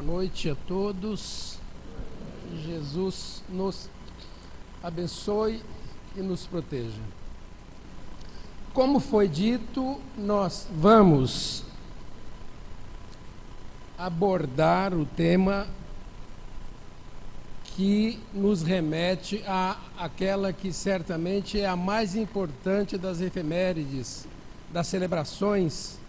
noite a todos. Jesus nos abençoe e nos proteja. Como foi dito, nós vamos abordar o tema que nos remete àquela que certamente é a mais importante das efemérides, das celebrações,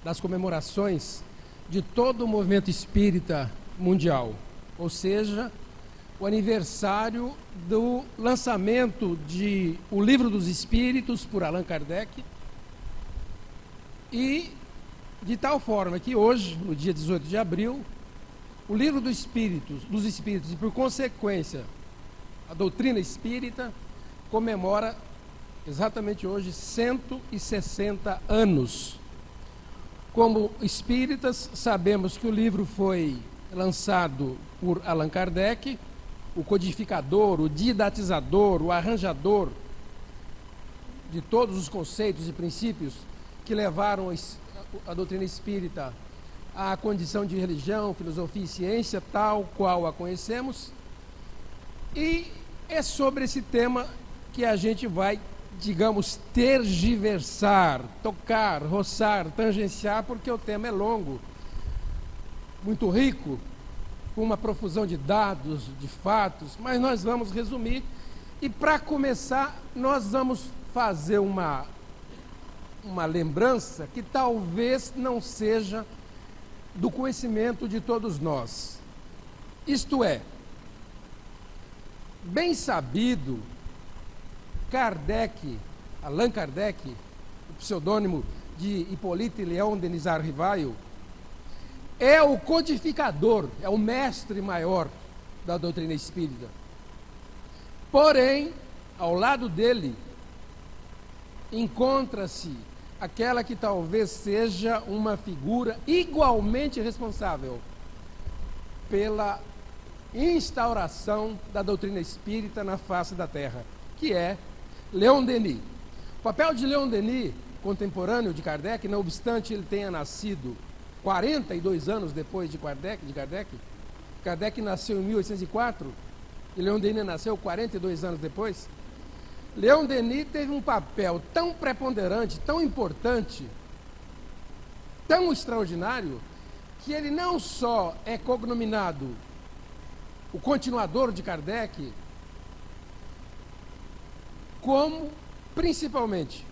das comemorações de todo o movimento espírita mundial, ou seja, o aniversário do lançamento de O Livro dos Espíritos por Allan Kardec, e de tal forma que hoje, no dia 18 de abril, o Livro dos Espíritos e por consequência a doutrina espírita comemora exatamente hoje 160 anos. Como espíritas, sabemos que o livro foi lançado por Allan Kardec, o codificador, o didatizador, o arranjador de todos os conceitos e princípios que levaram a doutrina espírita à condição de religião, filosofia e ciência, tal qual a conhecemos. E é sobre esse tema que a gente vai, digamos, tergiversar, tocar, roçar, tangenciar, porque o tema é longo, muito rico, com uma profusão de dados, de fatos, mas nós vamos resumir. E para começar, nós vamos fazer uma lembrança que talvez não seja do conhecimento de todos nós. Isto é, bem sabido, Allan Kardec, o pseudônimo de Hippolyte Léon Denis Rivail, é o codificador, é o mestre maior da doutrina espírita. Porém, ao lado dele, encontra-se aquela que talvez seja uma figura igualmente responsável pela instauração da doutrina espírita na face da Terra, que é Leon Denis. O papel de Leon Denis, contemporâneo de Kardec, não obstante ele tenha nascido 42 anos depois de Kardec, Kardec nasceu em 1804 e Leon Denis nasceu 42 anos depois. Leon Denis teve um papel tão preponderante, tão importante, tão extraordinário, que ele não só é cognominado o continuador de Kardec, como, principalmente,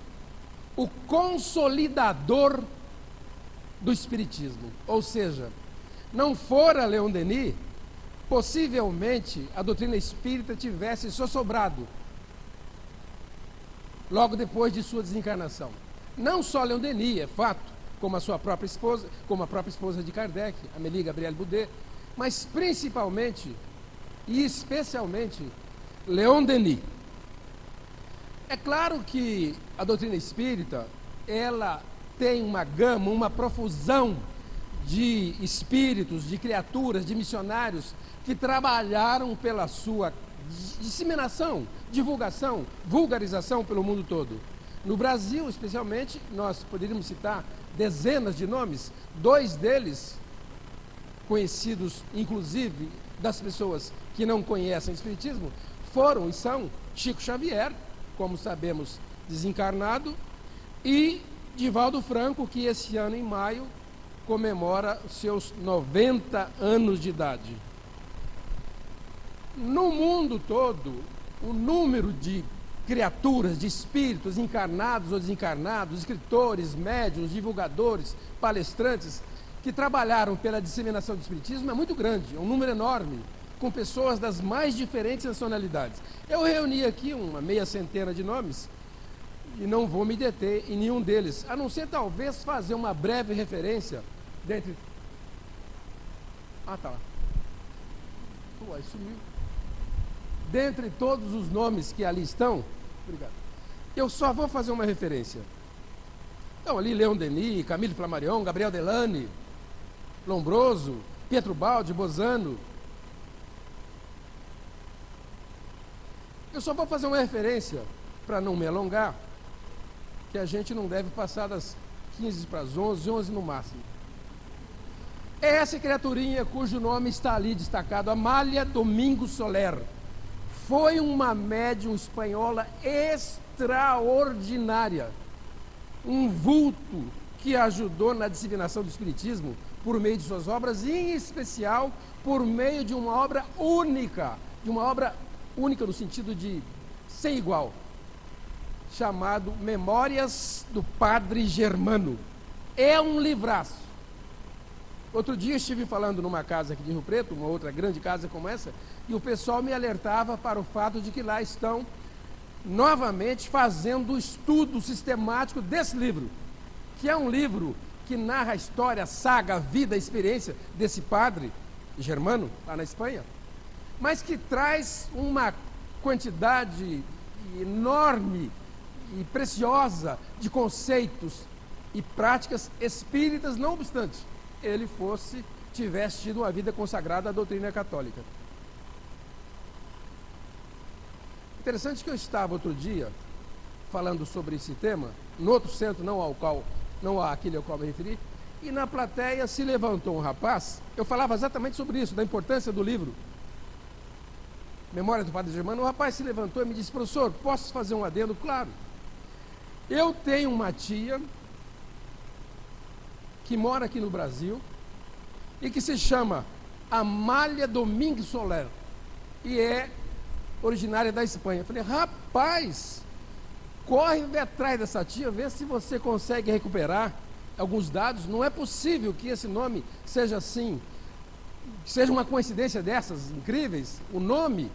o consolidador do espiritismo. Ou seja, não fora Leon Denis, possivelmente a doutrina espírita tivesse sossobrado logo depois de sua desencarnação. Não só Leon Denis, é fato, como a sua própria esposa, como a própria esposa de Kardec, Amélie Gabrielle Boudet, mas principalmente e especialmente Leon Denis. É claro que a doutrina espírita, ela tem uma gama, uma profusão de espíritos, de criaturas, de missionários que trabalharam pela sua disseminação, divulgação, vulgarização pelo mundo todo. No Brasil, especialmente, nós poderíamos citar dezenas de nomes, 2 deles conhecidos, inclusive, das pessoas que não conhecem o espiritismo, foram e são Chico Xavier, como sabemos, desencarnado, e Divaldo Franco, que esse ano, em maio, comemora os seus 90 anos de idade. No mundo todo, o número de criaturas, de espíritos encarnados ou desencarnados, escritores, médiuns, divulgadores, palestrantes, que trabalharam pela disseminação do espiritismo é muito grande, é um número enorme, com pessoas das mais diferentes nacionalidades. Eu reuni aqui uma meia centena de nomes e não vou me deter em nenhum deles, a não ser talvez fazer uma breve referência dentre... Ah, tá lá. Uai, sumiu. Dentre todos os nomes que ali estão, obrigado, eu só vou fazer uma referência. Então ali Leon Denis, Camille Flammarion, Gabriel Delany, Lombroso, Pietro Baldi, Bozano. Eu só vou fazer uma referência, para não me alongar, que a gente não deve passar das 15 para as 11, 11 no máximo. É essa criaturinha cujo nome está ali destacado, Amália Domingos Soler. Foi uma médium espanhola extraordinária, um vulto que ajudou na disseminação do espiritismo por meio de suas obras, e em especial por meio de uma obra única no sentido de sem igual, chamado Memórias do Padre Germano. É um livraço. Outro dia eu estive falando numa casa aqui de Rio Preto, uma outra grande casa como essa, e o pessoal me alertava para o fato de que lá estão novamente fazendo o estudo sistemático desse livro, que é um livro que narra a história, a saga, a vida, a experiência desse padre Germano, lá na Espanha, mas que traz uma quantidade enorme e preciosa de conceitos e práticas espíritas, não obstante ele tivesse tido uma vida consagrada à doutrina católica. Interessante que eu estava outro dia falando sobre esse tema, no outro centro, não àquele ao qual me referi, e na plateia se levantou um rapaz. Eu falava exatamente sobre isso, da importância do livro Memória do Padre Germano. O rapaz se levantou e me disse: professor, posso fazer um adendo? Claro. Eu tenho uma tia que mora aqui no Brasil e que se chama Amália Domingos Soler e é originária da Espanha. Eu falei: rapaz, corre atrás dessa tia, vê se você consegue recuperar alguns dados. Não é possível que esse nome seja assim, seja uma coincidência dessas incríveis, o nome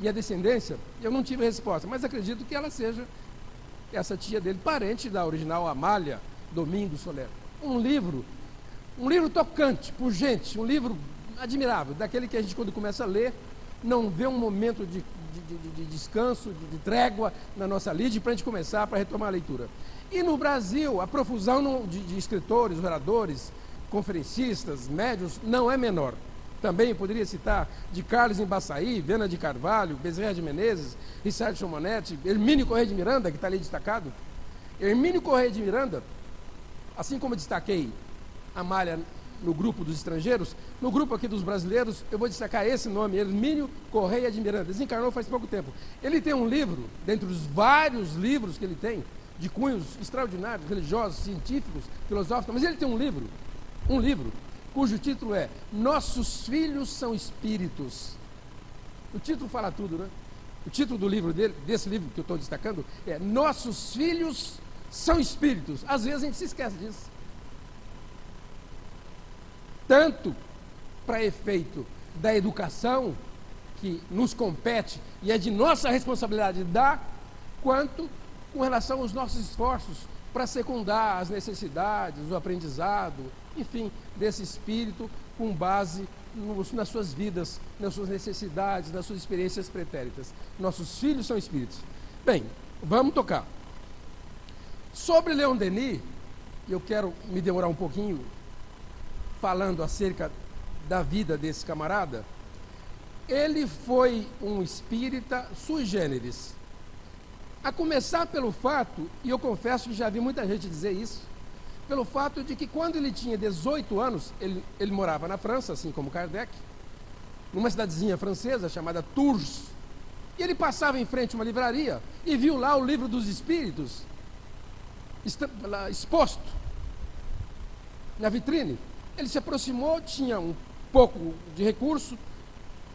e a descendência. Eu não tive resposta, mas acredito que ela seja essa tia dele, parente da original Amália Domingos Soler. Um livro tocante, pungente, um livro admirável, daquele que a gente, quando começa a ler, não vê um momento de descanso, de trégua na nossa lide para a gente começar, para retomar a leitura. E no Brasil, a profusão de escritores, oradores, conferencistas, médiuns, não é menor. Também poderia citar de Carlos Embaçaí, Viana de Carvalho, Bezerra de Menezes, Richard Chomonetti, Hermínio Correia de Miranda, que está ali destacado. Hermínio Correia de Miranda, assim como eu destaquei Amália no grupo dos estrangeiros, no grupo aqui dos brasileiros, eu vou destacar esse nome, Hermínio Correia de Miranda. Desencarnou faz pouco tempo. Ele tem um livro, dentre os vários livros que ele tem, de cunhos extraordinários, religiosos, científicos, filosóficos, mas ele tem um livro, cujo título é Nossos Filhos São Espíritos. O título fala tudo, né? O título do livro dele, desse livro que eu estou destacando, é Nossos Filhos São Espíritos. Às vezes a gente se esquece disso. Tanto para efeito da educação, que nos compete e é de nossa responsabilidade dar, quanto com relação aos nossos esforços para secundar as necessidades, o aprendizado, enfim, desse espírito com base nas suas vidas, nas suas necessidades, nas suas experiências pretéritas. Nossos filhos são espíritos. Bem, vamos tocar. Sobre Leon Denis, eu quero me demorar um pouquinho falando acerca da vida desse camarada. Ele foi um espírita sui generis. A começar pelo fato, e eu confesso que já vi muita gente dizer isso, pelo fato de que quando ele tinha 18 anos, ele morava na França, assim como Kardec, numa cidadezinha francesa chamada Tours, e ele passava em frente a uma livraria e viu lá o Livro dos Espíritos exposto na vitrine. Ele se aproximou, tinha um pouco de recurso,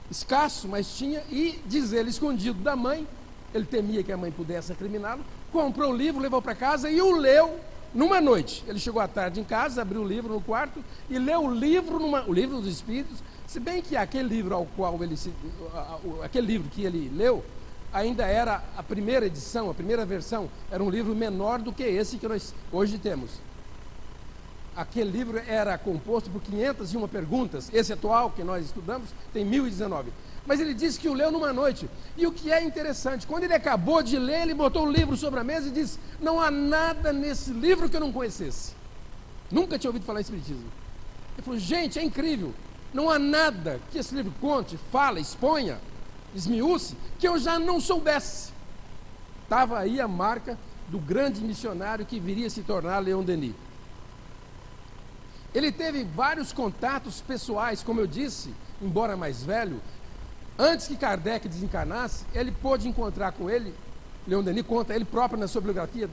escasso, mas tinha, e diz ele, escondido da mãe, ele temia que a mãe pudesse recriminá-lo, comprou o livro, levou para casa e o leu numa noite. Ele chegou à tarde em casa, abriu o livro no quarto e leu o livro dos Espíritos, se bem que aquele livro aquele livro que ele leu ainda era a primeira edição, a primeira versão, era um livro menor do que esse que nós hoje temos. Aquele livro era composto por 501 perguntas, esse atual que nós estudamos tem 1019. Mas ele disse que o leu numa noite. E o que é interessante, quando ele acabou de ler, ele botou o livro sobre a mesa e disse: não há nada nesse livro que eu não conhecesse. Nunca tinha ouvido falar em espiritismo. Ele falou: gente, é incrível. Não há nada que esse livro conte, fala, exponha, esmiúce, que eu já não soubesse. Estava aí a marca do grande missionário que viria a se tornar Leon Denis. Ele teve vários contatos pessoais, como eu disse, embora mais velho. Antes que Kardec desencarnasse, ele pôde encontrar com ele, Leon Denis conta ele próprio na sua biografia,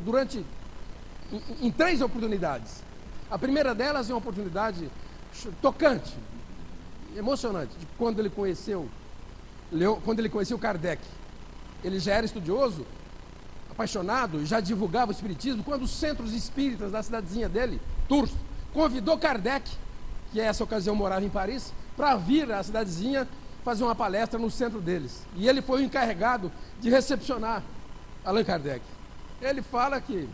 em 3 oportunidades. A primeira delas é uma oportunidade tocante, emocionante, de quando ele conheceu Kardec. Ele já era estudioso, apaixonado, já divulgava o espiritismo, quando os centros espíritas da cidadezinha dele, Tours, convidou Kardec, que nessa ocasião morava em Paris, para vir à cidadezinha fazer uma palestra no centro deles. E ele foi o encarregado de recepcionar Allan Kardec. Ele fala que,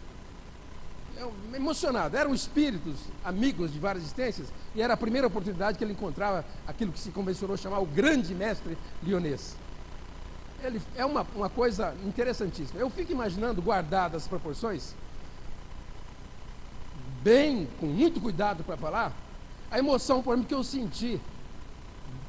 emocionado, eram espíritos amigos de várias existências, e era a primeira oportunidade que ele encontrava aquilo que se convencionou chamar o grande mestre lyonês. É uma coisa interessantíssima. Eu fico imaginando, guardadas as proporções, com muito cuidado para falar, a emoção, por exemplo, que eu senti,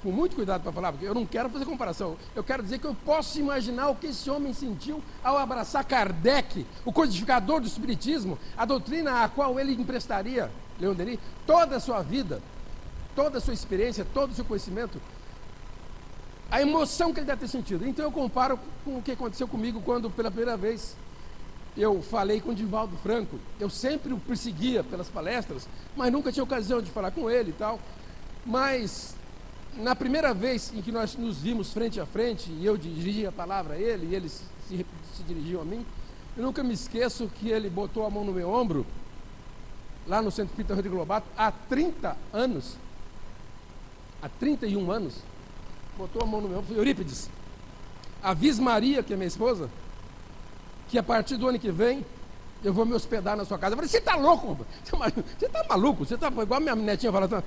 com muito cuidado para falar, porque eu não quero fazer comparação, eu quero dizer que eu posso imaginar o que esse homem sentiu ao abraçar Kardec, o codificador do espiritismo, a doutrina a qual ele emprestaria, Leon Denis, toda a sua vida, toda a sua experiência, todo o seu conhecimento, a emoção que ele deve ter sentido. Então eu comparo com o que aconteceu comigo quando, pela primeira vez, eu falei com o Divaldo Franco. Eu sempre o perseguia pelas palestras, mas nunca tinha ocasião de falar com ele e tal. Mas, na primeira vez em que nós nos vimos frente a frente, e eu dirigi a palavra a ele, e ele se dirigiu a mim, eu nunca me esqueço que ele botou a mão no meu ombro, lá no Centro Espírita Rodrigo Lobato, há 30 anos, há 31 anos, botou a mão no meu ombro e falou: Eurípides, avise Maria, que é minha esposa, que a partir do ano que vem eu vou me hospedar na sua casa. Eu falei: você está louco? Você está maluco? Você está igual a minha netinha fala,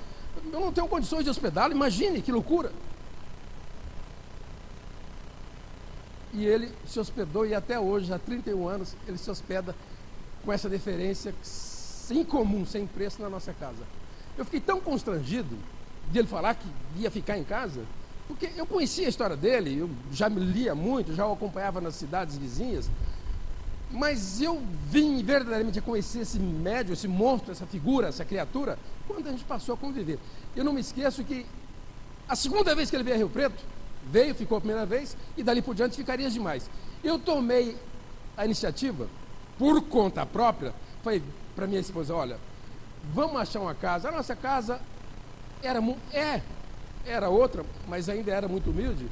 eu não tenho condições de hospedá-lo, imagine que loucura. E ele se hospedou, e até hoje, há 31 anos, ele se hospeda com essa deferência incomum, sem preço, na nossa casa. Eu fiquei tão constrangido de ele falar que ia ficar em casa, porque eu conhecia a história dele, eu já me lia muito, já o acompanhava nas cidades vizinhas, mas eu vim verdadeiramente a conhecer esse médium, esse monstro, essa figura, essa criatura, quando a gente passou a conviver. Eu não me esqueço que a segunda vez que ele veio a Rio Preto, ficou a primeira vez, e dali por diante ficaria demais. Eu tomei a iniciativa, por conta própria, falei para minha esposa: olha, vamos achar uma casa. A nossa casa era outra, mas ainda era muito humilde.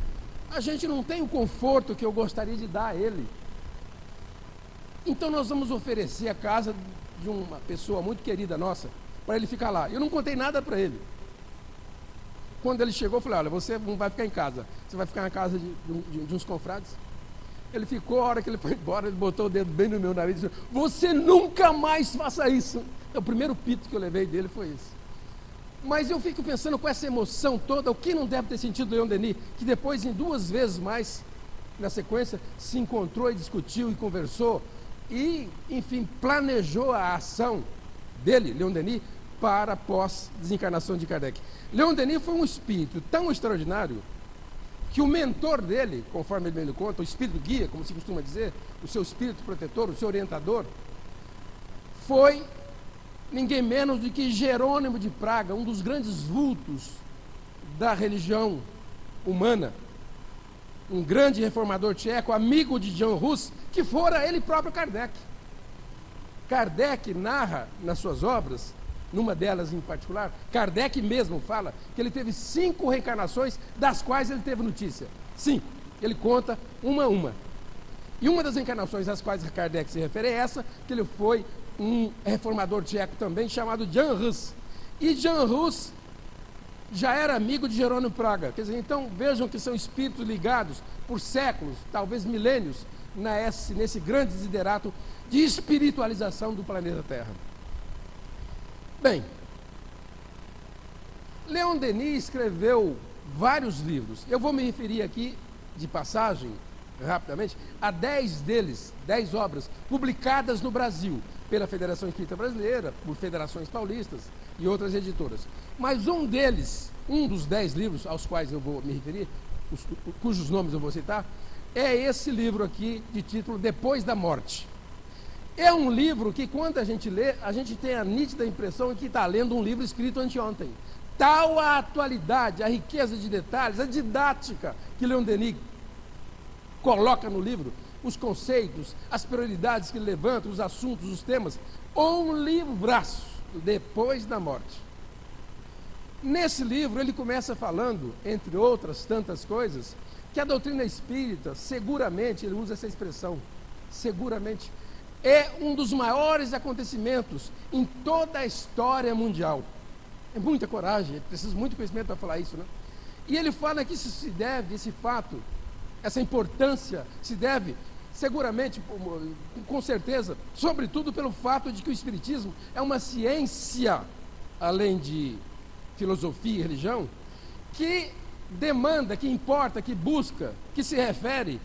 A gente não tem o conforto que eu gostaria de dar a ele. Então nós vamos oferecer a casa de uma pessoa muito querida nossa, para ele ficar lá. Eu não contei nada para ele. Quando ele chegou, eu falei: olha, você não vai ficar em casa, você vai ficar na casa de uns confrades. Ele ficou, a hora que ele foi embora, ele botou o dedo bem no meu nariz e disse: você nunca mais faça isso. O primeiro pito que eu levei dele foi esse. Mas eu fico pensando, com essa emoção toda, o que não deve ter sentido Leon Denis, que depois, em 2 vezes mais, na sequência, se encontrou e discutiu e conversou, e, enfim, planejou a ação dele, Leon Denis, para a pós-desencarnação de Kardec. Leon Denis foi um espírito tão extraordinário que o mentor dele, conforme ele me conta, o espírito guia, como se costuma dizer, o seu espírito protetor, o seu orientador, foi ninguém menos do que Jerônimo de Praga, um dos grandes vultos da religião humana, um grande reformador tcheco, amigo de Jan Hus, que fora ele próprio Kardec. Kardec narra nas suas obras, numa delas em particular, Kardec mesmo fala que ele teve 5 reencarnações, das quais ele teve notícia. 5. Ele conta uma a uma. E uma das encarnações às quais Kardec se refere é essa, que ele foi um reformador tcheco também, chamado Jan Hus. E Jan Hus já era amigo de Jerônimo Praga. Quer dizer, então vejam que são espíritos ligados por séculos, talvez milênios, nesse grande desiderato de espiritualização do planeta Terra. Bem, Leon Denis escreveu vários livros. Eu vou me referir aqui, de passagem, rapidamente, a 10 deles, 10 obras, publicadas no Brasil, pela Federação Espírita Brasileira, por federações paulistas e outras editoras. Mas um dos 10 livros aos quais eu vou me referir, cujos nomes eu vou citar, é esse livro aqui, de título Depois da Morte. É um livro que, quando a gente lê, a gente tem a nítida impressão de que está lendo um livro escrito anteontem. Tal a atualidade, a riqueza de detalhes, a didática que Leon Denis coloca no livro, os conceitos, as prioridades que ele levanta, os assuntos, os temas, um livraço depois da morte. Nesse livro ele começa falando, entre outras tantas coisas, que a doutrina espírita, seguramente, ele usa essa expressão, seguramente, é um dos maiores acontecimentos em toda a história mundial. É muita coragem, é preciso muito conhecimento para falar isso, né? E ele fala que isso se deve, esse fato, essa importância, se deve, seguramente, com certeza, sobretudo pelo fato de que o Espiritismo é uma ciência, além de filosofia e religião, que demanda, que importa, que busca, que se refere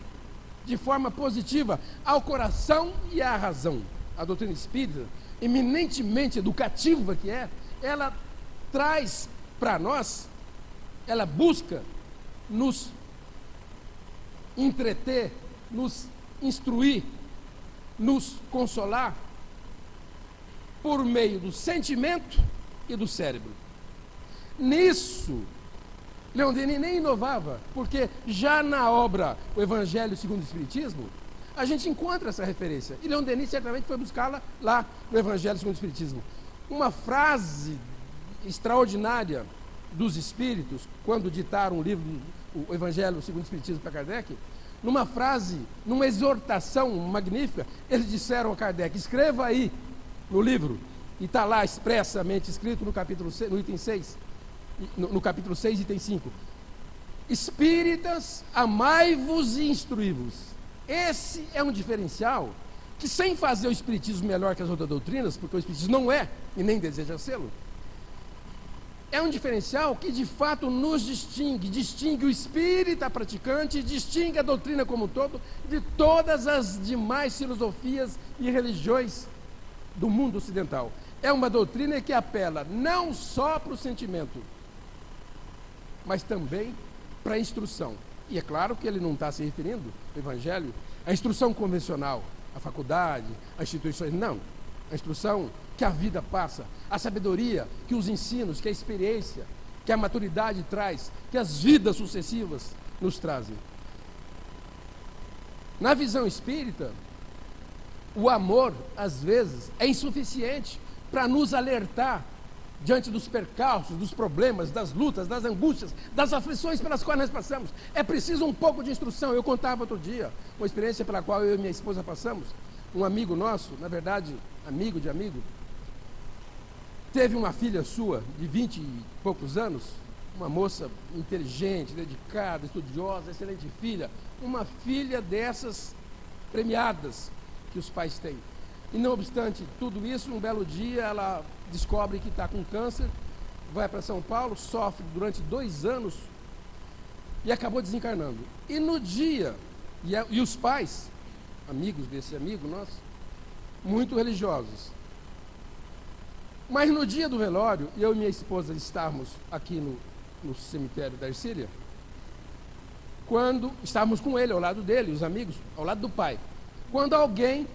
de forma positiva ao coração e à razão. A doutrina espírita, eminentemente educativa que é, ela traz para nós, ela busca nos entreter, nos instruir, nos consolar por meio do sentimento e do cérebro. Nisso, Leon Denis nem inovava, porque já na obra O Evangelho segundo o Espiritismo, a gente encontra essa referência. E Leon Denis certamente foi buscá-la lá no Evangelho segundo o Espiritismo. Uma frase extraordinária dos Espíritos, quando ditaram o livro, o Evangelho segundo o Espiritismo para Kardec, numa frase, numa exortação magnífica, eles disseram a Kardec: escreva aí no livro, e está lá expressamente escrito no capítulo 6, no item 6, no capítulo 6, item 5: espíritas, amai-vos e instruí-vos. Esse é um diferencial que, sem fazer o espiritismo melhor que as outras doutrinas, porque o espiritismo não é e nem deseja sê-lo, é um diferencial que de fato nos distingue o espírita praticante, distingue a doutrina como um todo de todas as demais filosofias e religiões do mundo ocidental. É uma doutrina que apela não só para o sentimento, mas também para a instrução. E é claro que ele não está se referindo, o Evangelho, à instrução convencional, à faculdade, às instituições, não. A instrução que a vida passa, a sabedoria que os ensinos, que a experiência, que a maturidade traz, que as vidas sucessivas nos trazem. Na visão espírita, o amor, às vezes, é insuficiente para nos alertar diante dos percalços, dos problemas, das lutas, das angústias, das aflições pelas quais nós passamos. É preciso um pouco de instrução. Eu contava outro dia uma experiência pela qual eu e minha esposa passamos. Um amigo nosso, na verdade, amigo de amigo, teve uma filha sua, de 20 e poucos anos, uma moça inteligente, dedicada, estudiosa, excelente filha, uma filha dessas premiadas que os pais têm. E não obstante tudo isso, um belo dia ela descobre que está com câncer, vai para São Paulo, sofre durante 2 anos e acabou desencarnando. E no dia, e os pais, amigos desse amigo nosso, muito religiosos. Mas no dia do velório, eu e minha esposa estávamos aqui no cemitério da Ercília, quando estávamos com ele, ao lado dele, os amigos, ao lado do pai. Quando alguém,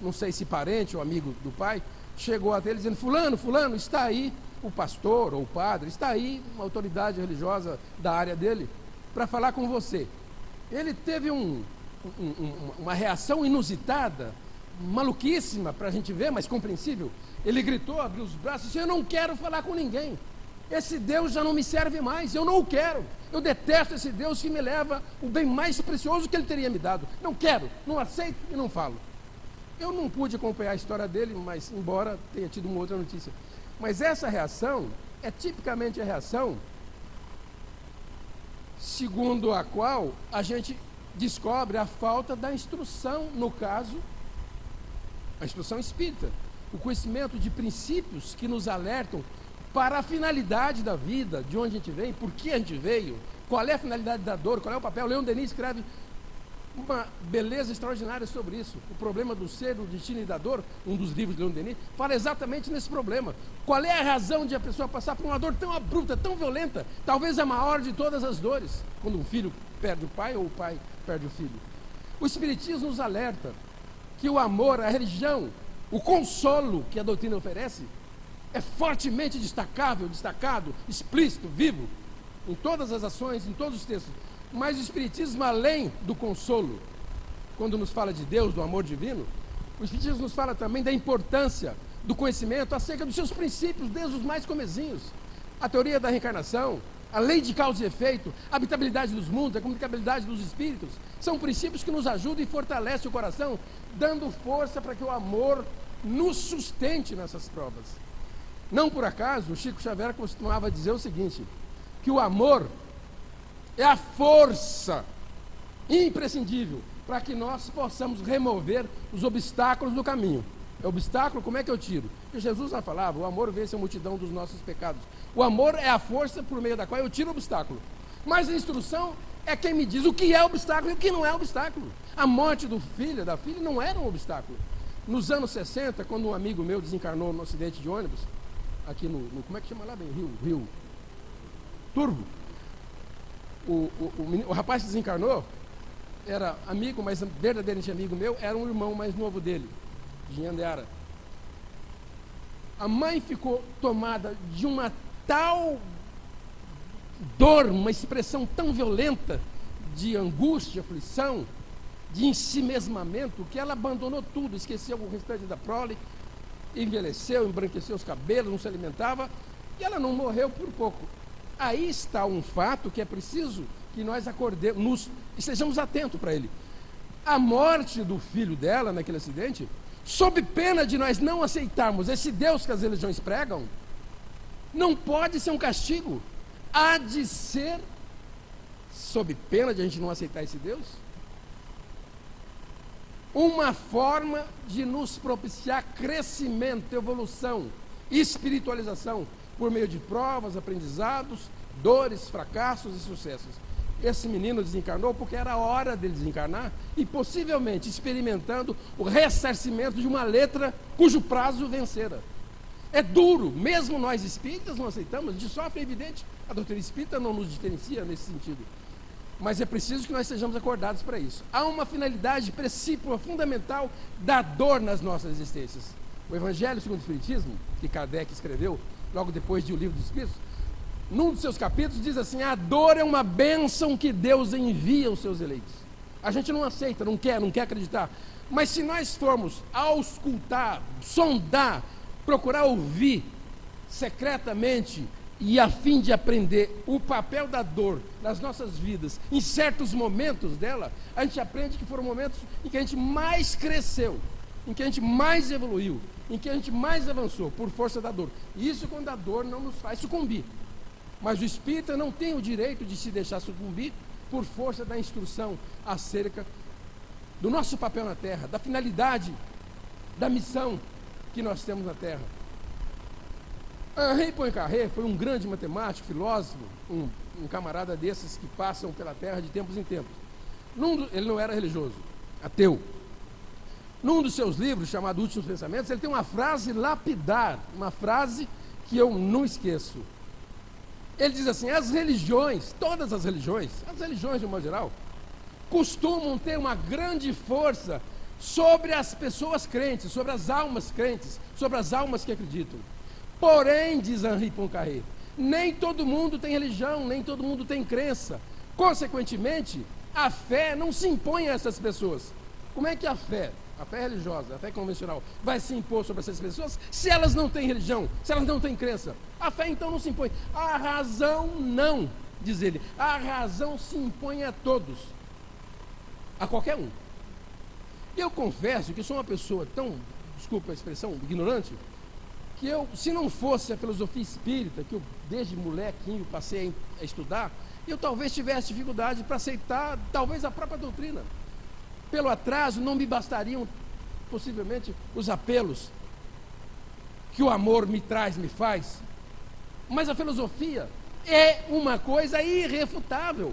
não sei se parente ou amigo do pai, chegou até ele dizendo: fulano, está aí o pastor ou o padre, está aí uma autoridade religiosa da área dele para falar com você. Ele teve uma reação inusitada, maluquíssima para a gente ver, mas compreensível. Ele gritou, abriu os braços e disse: eu não quero falar com ninguém. Esse Deus já não me serve mais, eu não o quero. Eu detesto esse Deus que me leva o bem mais precioso que ele teria me dado. Não quero, não aceito e não falo. Eu não pude acompanhar a história dele, mas embora tenha tido uma outra notícia. Mas essa reação é tipicamente a reação segundo a qual a gente descobre a falta da instrução, no caso, a instrução espírita. O conhecimento de princípios que nos alertam para a finalidade da vida, de onde a gente vem, por que a gente veio, qual é a finalidade da dor, qual é o papel. Leon Denis escreve uma beleza extraordinária sobre isso. O problema do ser, do destino e da dor, um dos livros de Leon Denis, fala exatamente nesse problema. Qual é a razão de a pessoa passar por uma dor tão abrupta, tão violenta, talvez a maior de todas as dores, quando um filho perde o pai ou o pai perde o filho. O Espiritismo nos alerta que o amor, a religião, o consolo que a doutrina oferece, é fortemente destacado, explícito, vivo, em todas as ações, em todos os textos. Mas o Espiritismo, além do consolo, quando nos fala de Deus, do amor divino, o Espiritismo nos fala também da importância do conhecimento acerca dos seus princípios, desde os mais comezinhos. A teoria da reencarnação, a lei de causa e efeito, a habitabilidade dos mundos, a comunicabilidade dos espíritos, são princípios que nos ajudam e fortalecem o coração, dando força para que o amor nos sustente nessas provas. Não por acaso, o Chico Xavier costumava dizer o seguinte, que o amor é a força imprescindível para que nós possamos remover os obstáculos do caminho. É obstáculo, como é que eu tiro? Porque Jesus já falava, o amor vence a multidão dos nossos pecados. O amor é a força por meio da qual eu tiro o obstáculo. Mas a instrução é quem me diz o que é obstáculo e o que não é obstáculo. A morte do filho, da filha, não era um obstáculo. Nos anos 60, quando um amigo meu desencarnou no acidente de ônibus, aqui no como é que chama lá bem? Rio Turvo. O rapaz que desencarnou era amigo, mas verdadeiramente amigo meu, era um irmão mais novo dele, de Nhandeara. A mãe ficou tomada de uma tal dor, uma expressão tão violenta de angústia, aflição, de ensimesmamento, que ela abandonou tudo, esqueceu o restante da prole, envelheceu, embranqueceu os cabelos, não se alimentava, e ela não morreu por pouco. Aí está um fato que é preciso que nós acordemos, estejamos atentos para ele. A morte do filho dela naquele acidente, sob pena de nós não aceitarmos esse Deus que as religiões pregam, não pode ser um castigo. Há de ser, sob pena de a gente não aceitar esse Deus, uma forma de nos propiciar crescimento, evolução, espiritualização, por meio de provas, aprendizados, dores, fracassos e sucessos. Esse menino desencarnou porque era a hora dele desencarnar e possivelmente experimentando o ressarcimento de uma letra cujo prazo vencera. É duro, mesmo nós espíritas não aceitamos, a gente sofre, é evidente, a doutrina espírita não nos diferencia nesse sentido. Mas é preciso que nós sejamos acordados para isso. Há uma finalidade precípua, fundamental da dor nas nossas existências. O Evangelho segundo o Espiritismo, que Kardec escreveu logo depois de O Livro dos Espíritos, num dos seus capítulos diz assim, a dor é uma bênção que Deus envia aos seus eleitos. A gente não aceita, não quer acreditar. Mas se nós formos auscultar, sondar, procurar ouvir secretamente e a fim de aprender o papel da dor nas nossas vidas, em certos momentos dela, a gente aprende que foram momentos em que a gente mais cresceu, em que a gente mais evoluiu, em que a gente mais avançou, por força da dor. Isso quando a dor não nos faz sucumbir. Mas o espírita não tem o direito de se deixar sucumbir por força da instrução acerca do nosso papel na Terra, da finalidade, da missão que nós temos na Terra. Henri Poincaré foi um grande matemático, filósofo, um camarada desses que passam pela Terra de tempos em tempos. Ele não era religioso, ateu. Num dos seus livros, chamado Últimos Pensamentos, ele tem uma frase lapidar, uma frase que eu não esqueço. Ele diz assim, as religiões, todas as religiões de um modo geral, costumam ter uma grande força sobre as pessoas crentes, sobre as almas crentes, sobre as almas que acreditam. Porém, diz Henri Poincaré, nem todo mundo tem religião, nem todo mundo tem crença. Consequentemente, a fé não se impõe a essas pessoas. Como é que a fé religiosa, a fé convencional, vai se impor sobre essas pessoas se elas não têm religião, se elas não têm crença? A fé então não se impõe. A razão não, diz ele. A razão se impõe a todos, a qualquer um. Eu confesso que sou uma pessoa tão, desculpa a expressão, ignorante, que eu, se não fosse a filosofia espírita, que eu desde molequinho passei a estudar, eu talvez tivesse dificuldade para aceitar, talvez a própria doutrina. Pelo atraso, não me bastariam, possivelmente, os apelos que o amor me traz, me faz. Mas a filosofia é uma coisa irrefutável.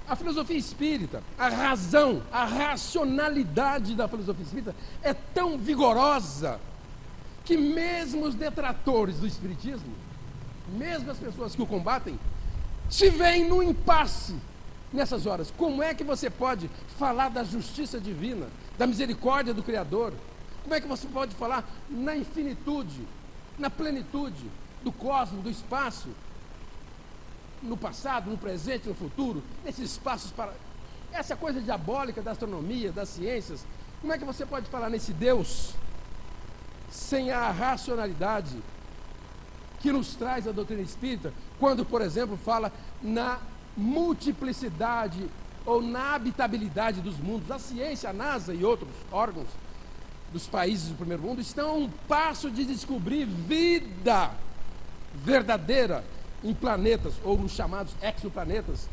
A filosofia espírita, a razão, a racionalidade da filosofia espírita é tão vigorosa que mesmo os detratores do espiritismo, mesmo as pessoas que o combatem, se veem no impasse nessas horas. Como é que você pode falar da justiça divina, da misericórdia do Criador? Como é que você pode falar na infinitude, na plenitude do cosmos, do espaço, no passado, no presente, no futuro, nesses espaços para... Essa coisa diabólica da astronomia, das ciências, como é que você pode falar nesse Deus sem a racionalidade que nos traz a doutrina espírita, quando, por exemplo, fala na multiplicidade ou na habitabilidade dos mundos? A ciência, a NASA e outros órgãos dos países do primeiro mundo estão a um passo de descobrir vida verdadeira em planetas, ou nos chamados exoplanetas,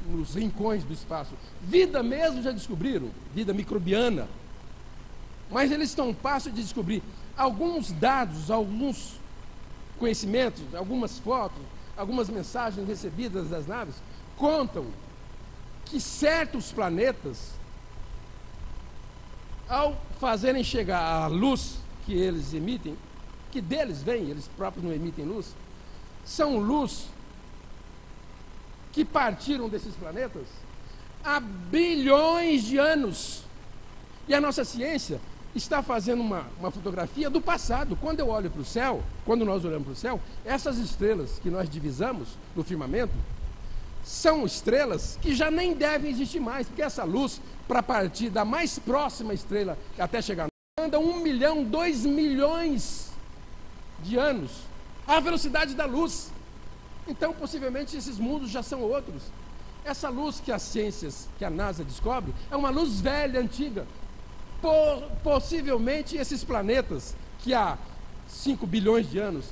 nos rincões do espaço. Vida mesmo já descobriram, vida microbiana. Mas eles estão a um passo de descobrir alguns dados, alguns conhecimentos, algumas fotos, algumas mensagens recebidas das naves, contam que certos planetas, ao fazerem chegar a luz que eles emitem, que deles vem, eles próprios não emitem luz, são luz que partiram desses planetas há bilhões de anos. E a nossa ciência está fazendo uma fotografia do passado. Quando eu olho para o céu, quando nós olhamos para o céu, essas estrelas que nós divisamos no firmamento, são estrelas que já nem devem existir mais, porque essa luz, para partir da mais próxima estrela até chegar, anda 1 milhão, 2 milhões de anos, à velocidade da luz. Então, possivelmente, esses mundos já são outros. Essa luz que as ciências, que a NASA descobre, é uma luz velha, antiga. Possivelmente, esses planetas, que há 5 bilhões de anos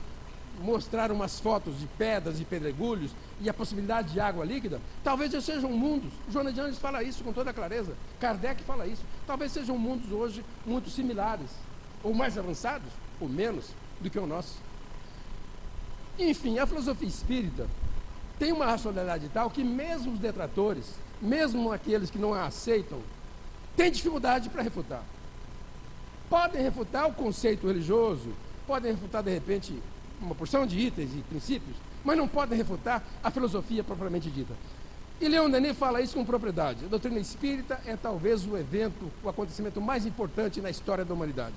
mostraram umas fotos de pedras e pedregulhos e a possibilidade de água líquida, talvez já sejam mundos. Joana de Anjos fala isso com toda clareza. Kardec fala isso. Talvez sejam mundos hoje muito similares, ou mais avançados, ou menos, do que o nosso. Enfim, a filosofia espírita tem uma racionalidade tal que mesmo os detratores, mesmo aqueles que não a aceitam, têm dificuldade para refutar. Podem refutar o conceito religioso, podem refutar, de repente, uma porção de itens e princípios, mas não podem refutar a filosofia propriamente dita. E Leon Denis fala isso com propriedade. A doutrina espírita é talvez o evento, o acontecimento mais importante na história da humanidade.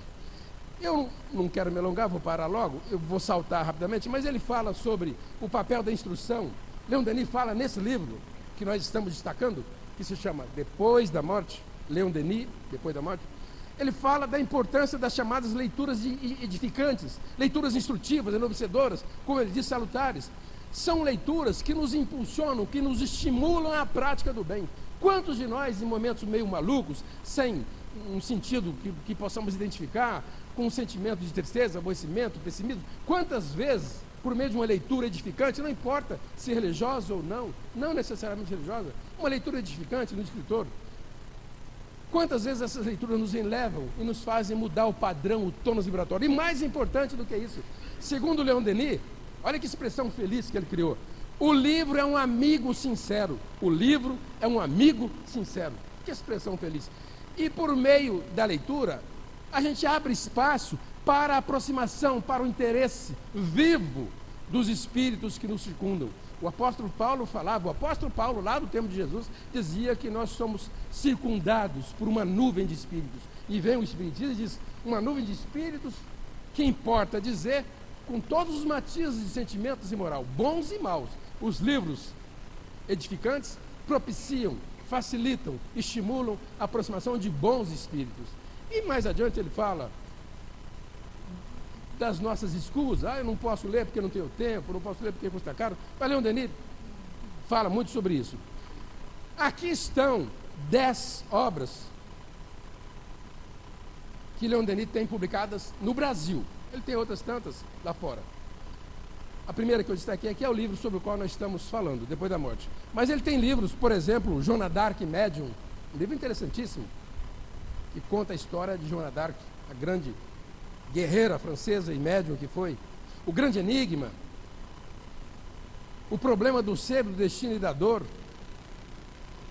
Eu não quero me alongar, vou parar logo, eu vou saltar rapidamente, mas ele fala sobre o papel da instrução. Leon Denis fala nesse livro que nós estamos destacando, que se chama Depois da Morte, Leon Denis, Depois da Morte. Ele fala da importância das chamadas leituras edificantes, leituras instrutivas, enobsecedoras, como ele diz, salutares. São leituras que nos impulsionam, que nos estimulam à prática do bem. Quantos de nós, em momentos meio malucos, sem um sentido que possamos identificar, com um sentimento de tristeza, aborrecimento, pessimismo, quantas vezes, por meio de uma leitura edificante, não importa se religiosa ou não, não necessariamente religiosa, uma leitura edificante no escritor, quantas vezes essas leituras nos elevam e nos fazem mudar o padrão, o tônus vibratório. E mais importante do que isso, segundo Leon Denis, olha que expressão feliz que ele criou: o livro é um amigo sincero. O livro é um amigo sincero. Que expressão feliz. E por meio da leitura, a gente abre espaço para a aproximação, para o interesse vivo dos espíritos que nos circundam. O apóstolo Paulo falava, o apóstolo Paulo, lá do tempo de Jesus, dizia que nós somos circundados por uma nuvem de espíritos. E vem o Espiritismo e diz, uma nuvem de espíritos, que importa dizer, com todos os matizes de sentimentos e moral, bons e maus. Os livros edificantes propiciam, facilitam, estimulam a aproximação de bons espíritos. E mais adiante ele fala das nossas escusas. Eu não posso ler porque não tenho tempo, não posso ler porque custa caro. Mas Leon Denis fala muito sobre isso. Aqui estão 10 obras que Leon Denis tem publicadas no Brasil. Ele tem outras tantas lá fora. A primeira que eu destaquei aqui é o livro sobre o qual nós estamos falando, Depois da Morte. Mas ele tem livros, por exemplo, Joana d'Arc Médium, um livro interessantíssimo, que conta a história de Joana d'Arc, a grande guerreira francesa e médium que foi. O Grande Enigma, O Problema do Ser, do Destino e da Dor,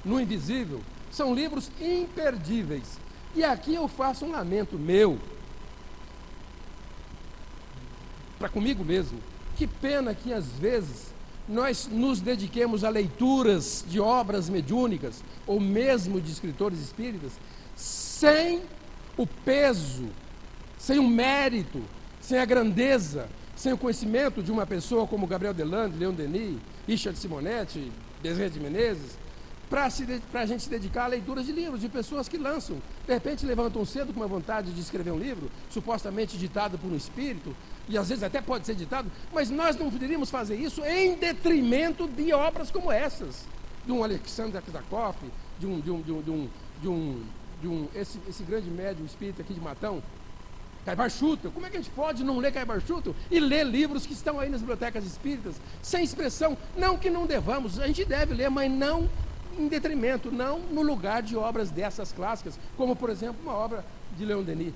No Invisível, são livros imperdíveis. E aqui eu faço um lamento meu, para comigo mesmo. Que pena que às vezes nós nos dediquemos a leituras de obras mediúnicas, ou mesmo de escritores espíritas, sem o peso, sem o mérito, sem a grandeza, sem o conhecimento de uma pessoa como Gabriel Deland, Leon Denis, Richard Simonetti, Desiré de Menezes, para a gente se dedicar à leitura de livros, de pessoas que lançam, de repente levantam cedo com uma vontade de escrever um livro, supostamente ditado por um espírito, e às vezes até pode ser ditado, mas nós não poderíamos fazer isso em detrimento de obras como essas, de um Alexander Kazakov, esse grande médium espírita aqui de Matão, Caibar Schutel. Como é que a gente pode não ler Caibar Schutel e ler livros que estão aí nas bibliotecas espíritas, sem expressão? Não que não devamos, a gente deve ler, mas não em detrimento, não no lugar de obras dessas clássicas, como por exemplo uma obra de Leon Denis.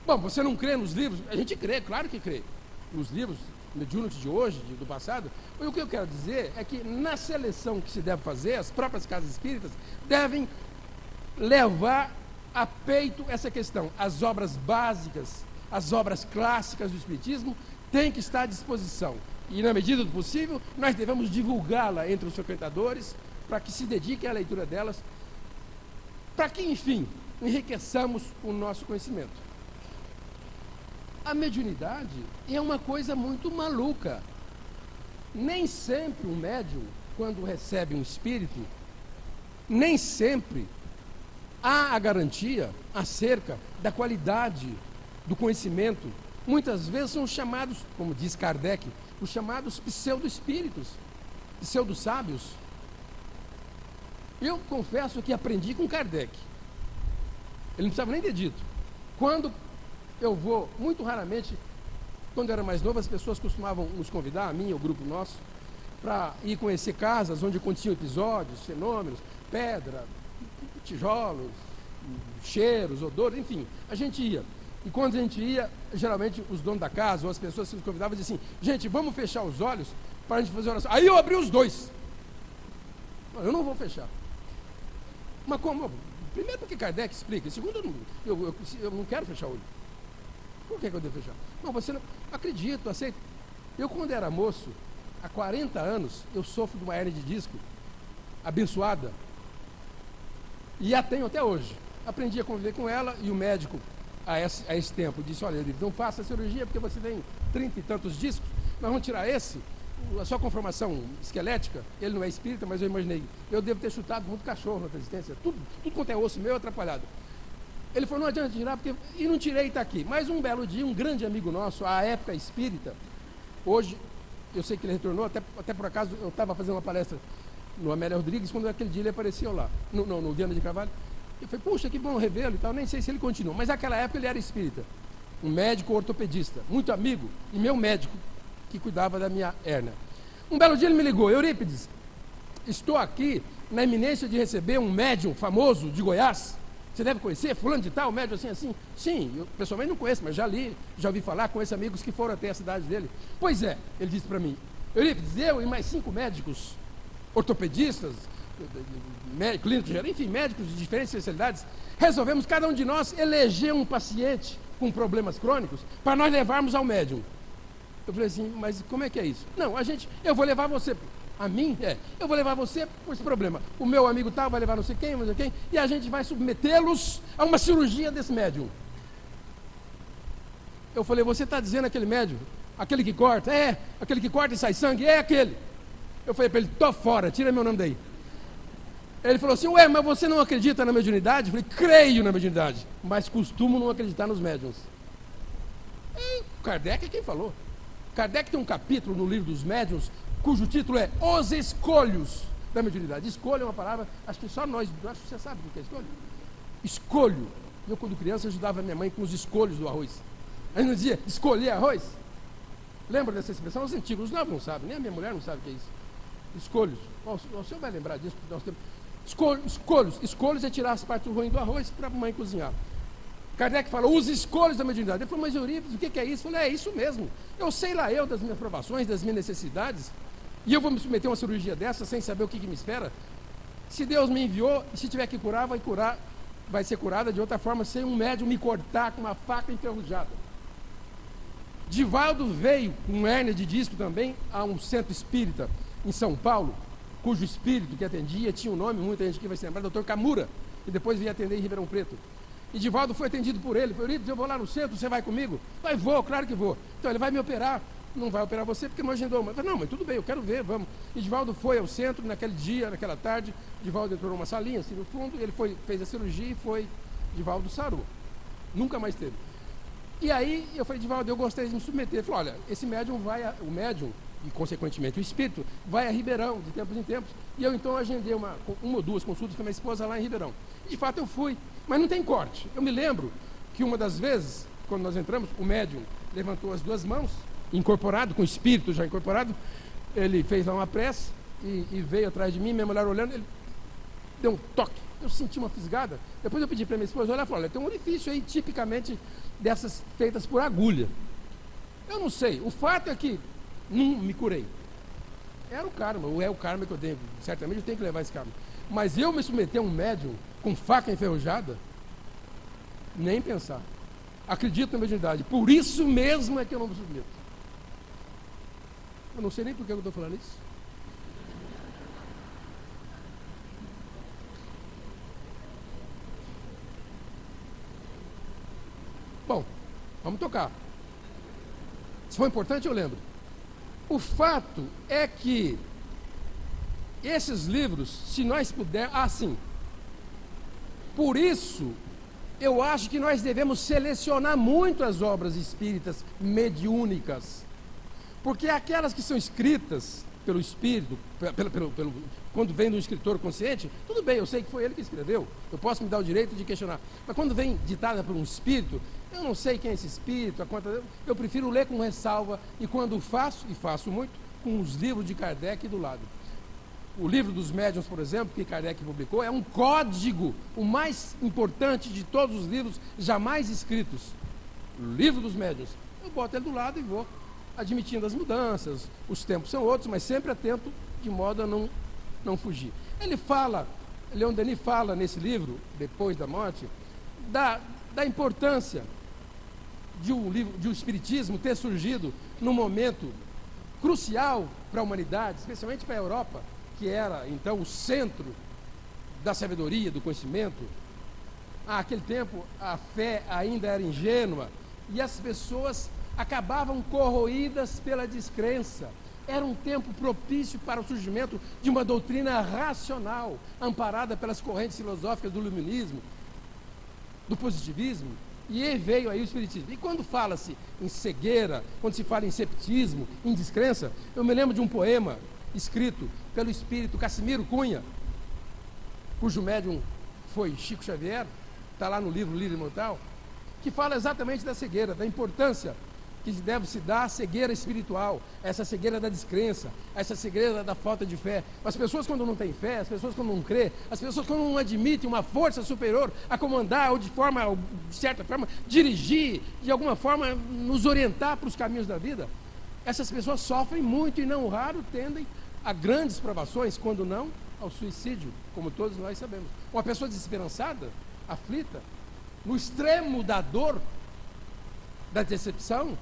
Bom, você não crê nos livros? A gente crê, claro que crê. Nos livros mediúnicos de hoje, do passado. O que eu quero dizer é que na seleção que se deve fazer, as próprias casas espíritas devem levar a peito essa questão. As obras básicas, as obras clássicas do espiritismo têm que estar à disposição. E na medida do possível, nós devemos divulgá-la entre os frequentadores, para que se dediquem à leitura delas, para que, enfim, enriqueçamos o nosso conhecimento. A mediunidade é uma coisa muito maluca. Nem sempre um médium, quando recebe um espírito, nem sempre há a garantia acerca da qualidade do conhecimento. Muitas vezes são chamados, como diz Kardec, os chamados pseudo-espíritos, pseudo-sábios. Eu confesso que aprendi com Kardec. Ele não precisava nem ter dito. Quando eu vou, muito raramente, quando eu era mais novo, as pessoas costumavam nos convidar, a mim e o grupo nosso, para ir conhecer casas onde continham episódios, fenômenos, pedra, tijolos, cheiros, odores, enfim, a gente ia. E quando a gente ia, geralmente os donos da casa ou as pessoas que nos convidavam diziam assim: gente, vamos fechar os olhos para a gente fazer oração. Aí eu abri os dois. Eu não vou fechar. Mas como? Primeiro porque Kardec explica, segundo eu não quero fechar o olho. Por que eu devo fechar? Não, você não... Acredito, aceito. Eu quando era moço, há 40 anos, eu sofro de uma hérnia de disco abençoada. E a tenho até hoje. Aprendi a conviver com ela e o médico, a esse tempo, disse: olha, não faça a cirurgia porque você tem 30 e tantos discos, nós vamos tirar esse. A sua conformação esquelética, ele não é espírita, mas eu imaginei, eu devo ter chutado muito cachorro na resistência, tudo quanto é osso meu atrapalhado. Ele falou: não adianta tirar, porque... e não tirei e está aqui. Mas um belo dia, um grande amigo nosso, à época espírita, hoje, eu sei que ele retornou, até por acaso, eu estava fazendo uma palestra no Amélia Rodrigues, quando aquele dia ele apareceu lá, no Viana de Carvalho. Eu falei: puxa, que bom revê-lo e tal, nem sei se ele continua. Mas naquela época ele era espírita, um médico ortopedista, muito amigo, e meu médico, que cuidava da minha hérnia. Um belo dia ele me ligou: Eurípides, estou aqui na iminência de receber um médium famoso de Goiás, você deve conhecer, fulano de tal, médium assim, assim. Sim, eu pessoalmente não conheço, mas já li, já ouvi falar, conheço amigos que foram até a cidade dele. Pois é, ele disse para mim: Eurípides, eu e mais 5 médicos, ortopedistas, clínicos, enfim, médicos de diferentes especialidades, resolvemos cada um de nós eleger um paciente com problemas crônicos para nós levarmos ao médium. Eu falei assim: mas como é que é isso? Não, eu vou levar você, a mim, eu vou levar você por esse problema. O meu amigo tal vai levar não sei quem, e a gente vai submetê-los a uma cirurgia desse médium. Eu falei: você está dizendo aquele médium? Aquele que corta? É, aquele que corta e sai sangue? É aquele. Eu falei para ele: tô fora, tira meu nome daí. Ele falou assim: ué, mas você não acredita na mediunidade? Eu falei: creio na mediunidade, mas costumo não acreditar nos médiums. E Kardec é quem falou. Kardec tem um capítulo no livro dos médiuns, cujo título é Os Escolhos da Mediunidade. Escolho é uma palavra, acho que só nós, acho que você sabe o que é escolho. Escolho. Eu, quando criança, ajudava a minha mãe com os escolhos do arroz. Aí não dizia escolher arroz? Lembra dessa expressão? Os antigos, os novos não sabem, nem a minha mulher não sabe o que é isso. Escolhos. O senhor vai lembrar disso, porque nós temos... Escolhos é tirar as partes ruins do arroz para a mãe cozinhar. Kardec fala: os escolhos da mediunidade. Ele falou: mas Eurípides, o que é isso? Eu falei: é isso mesmo. Eu sei lá das minhas provações, das minhas necessidades, e eu vou me submeter a uma cirurgia dessa sem saber o que me espera? Se Deus me enviou, e se tiver que curar, vai ser curada de outra forma, sem um médium me cortar com uma faca enferrujada. Divaldo veio com hérnia de disco também a um centro espírita em São Paulo, cujo espírito que atendia tinha um nome, muita gente aqui vai se lembrar, Dr. Camura, e depois veio atender em Ribeirão Preto. E Divaldo foi atendido por ele. Falou: Euripides, eu vou lá no centro, você vai comigo? Vai, vou, claro que vou. Então ele vai me operar. Não vai operar você porque não agendou. Mas não, mas tudo bem, eu quero ver, vamos. E Divaldo foi ao centro naquele dia, naquela tarde. Divaldo entrou numa salinha assim no fundo, ele fez a cirurgia e foi. Divaldo sarou. Nunca mais teve. E aí eu falei: Divaldo, eu gostaria de me submeter. Ele falou: olha, esse médium o médium, e consequentemente o espírito, vai a Ribeirão de tempos em tempos. E eu então agendei uma ou duas consultas com a minha esposa lá em Ribeirão. E de fato eu fui, mas não tem corte. Eu me lembro que uma das vezes, quando nós entramos, o médium levantou as duas mãos, incorporado, com o espírito já incorporado, ele fez lá uma prece e veio atrás de mim, minha mulher olhando, ele deu um toque, eu senti uma fisgada. Depois eu pedi para minha esposa olhar e falou: olha, tem um orifício aí tipicamente dessas feitas por agulha. Eu não sei, o fato é que não me curei. Era o karma, ou é o karma que eu tenho, certamente eu tenho que levar esse karma. Mas eu me submeter a um médium com faca enferrujada, nem pensar. Acredito na mediunidade, por isso mesmo é que eu não me submeto. Eu não sei nem por que eu estou falando isso. Bom, vamos tocar. Se for importante, eu lembro. O fato é que esses livros, se nós pudermos... sim. Por isso, eu acho que nós devemos selecionar muito as obras espíritas mediúnicas. Porque aquelas que são escritas pelo espírito, quando vem de um escritor consciente, tudo bem, eu sei que foi ele que escreveu, eu posso me dar o direito de questionar. Mas quando vem ditada por um espírito, eu não sei quem é esse espírito, eu prefiro ler com ressalva, e quando faço, e faço muito, com os livros de Kardec do lado. O livro dos médiuns, por exemplo, que Kardec publicou, é um código, o mais importante de todos os livros jamais escritos. O livro dos médiuns. Eu boto ele do lado e vou admitindo as mudanças, os tempos são outros, mas sempre atento de modo a não fugir. Leon Denis fala nesse livro, Depois da Morte, da importância de um espiritismo ter surgido num momento crucial para a humanidade, especialmente para a Europa, que era então o centro da sabedoria, do conhecimento. Naquele tempo a fé ainda era ingênua e as pessoas acabavam corroídas pela descrença. Era um tempo propício para o surgimento de uma doutrina racional, amparada pelas correntes filosóficas do iluminismo, do positivismo, e aí veio aí o espiritismo. E quando fala-se em cegueira, quando se fala em ceptismo, em descrença, eu me lembro de um poema escrito pelo espírito Cassimiro Cunha, cujo médium foi Chico Xavier, está lá no livro Lírio Imortal, que fala exatamente da cegueira, da importância que deve se dar à cegueira espiritual, essa cegueira da descrença, essa cegueira da falta de fé. As pessoas quando não têm fé, as pessoas quando não crê, as pessoas quando não admitem uma força superior a comandar ou de certa forma, dirigir, de alguma forma nos orientar para os caminhos da vida, essas pessoas sofrem muito e não raro tendem a grandes provações, quando não ao suicídio, como todos nós sabemos. Uma pessoa desesperançada, aflita, no extremo da dor, da decepção.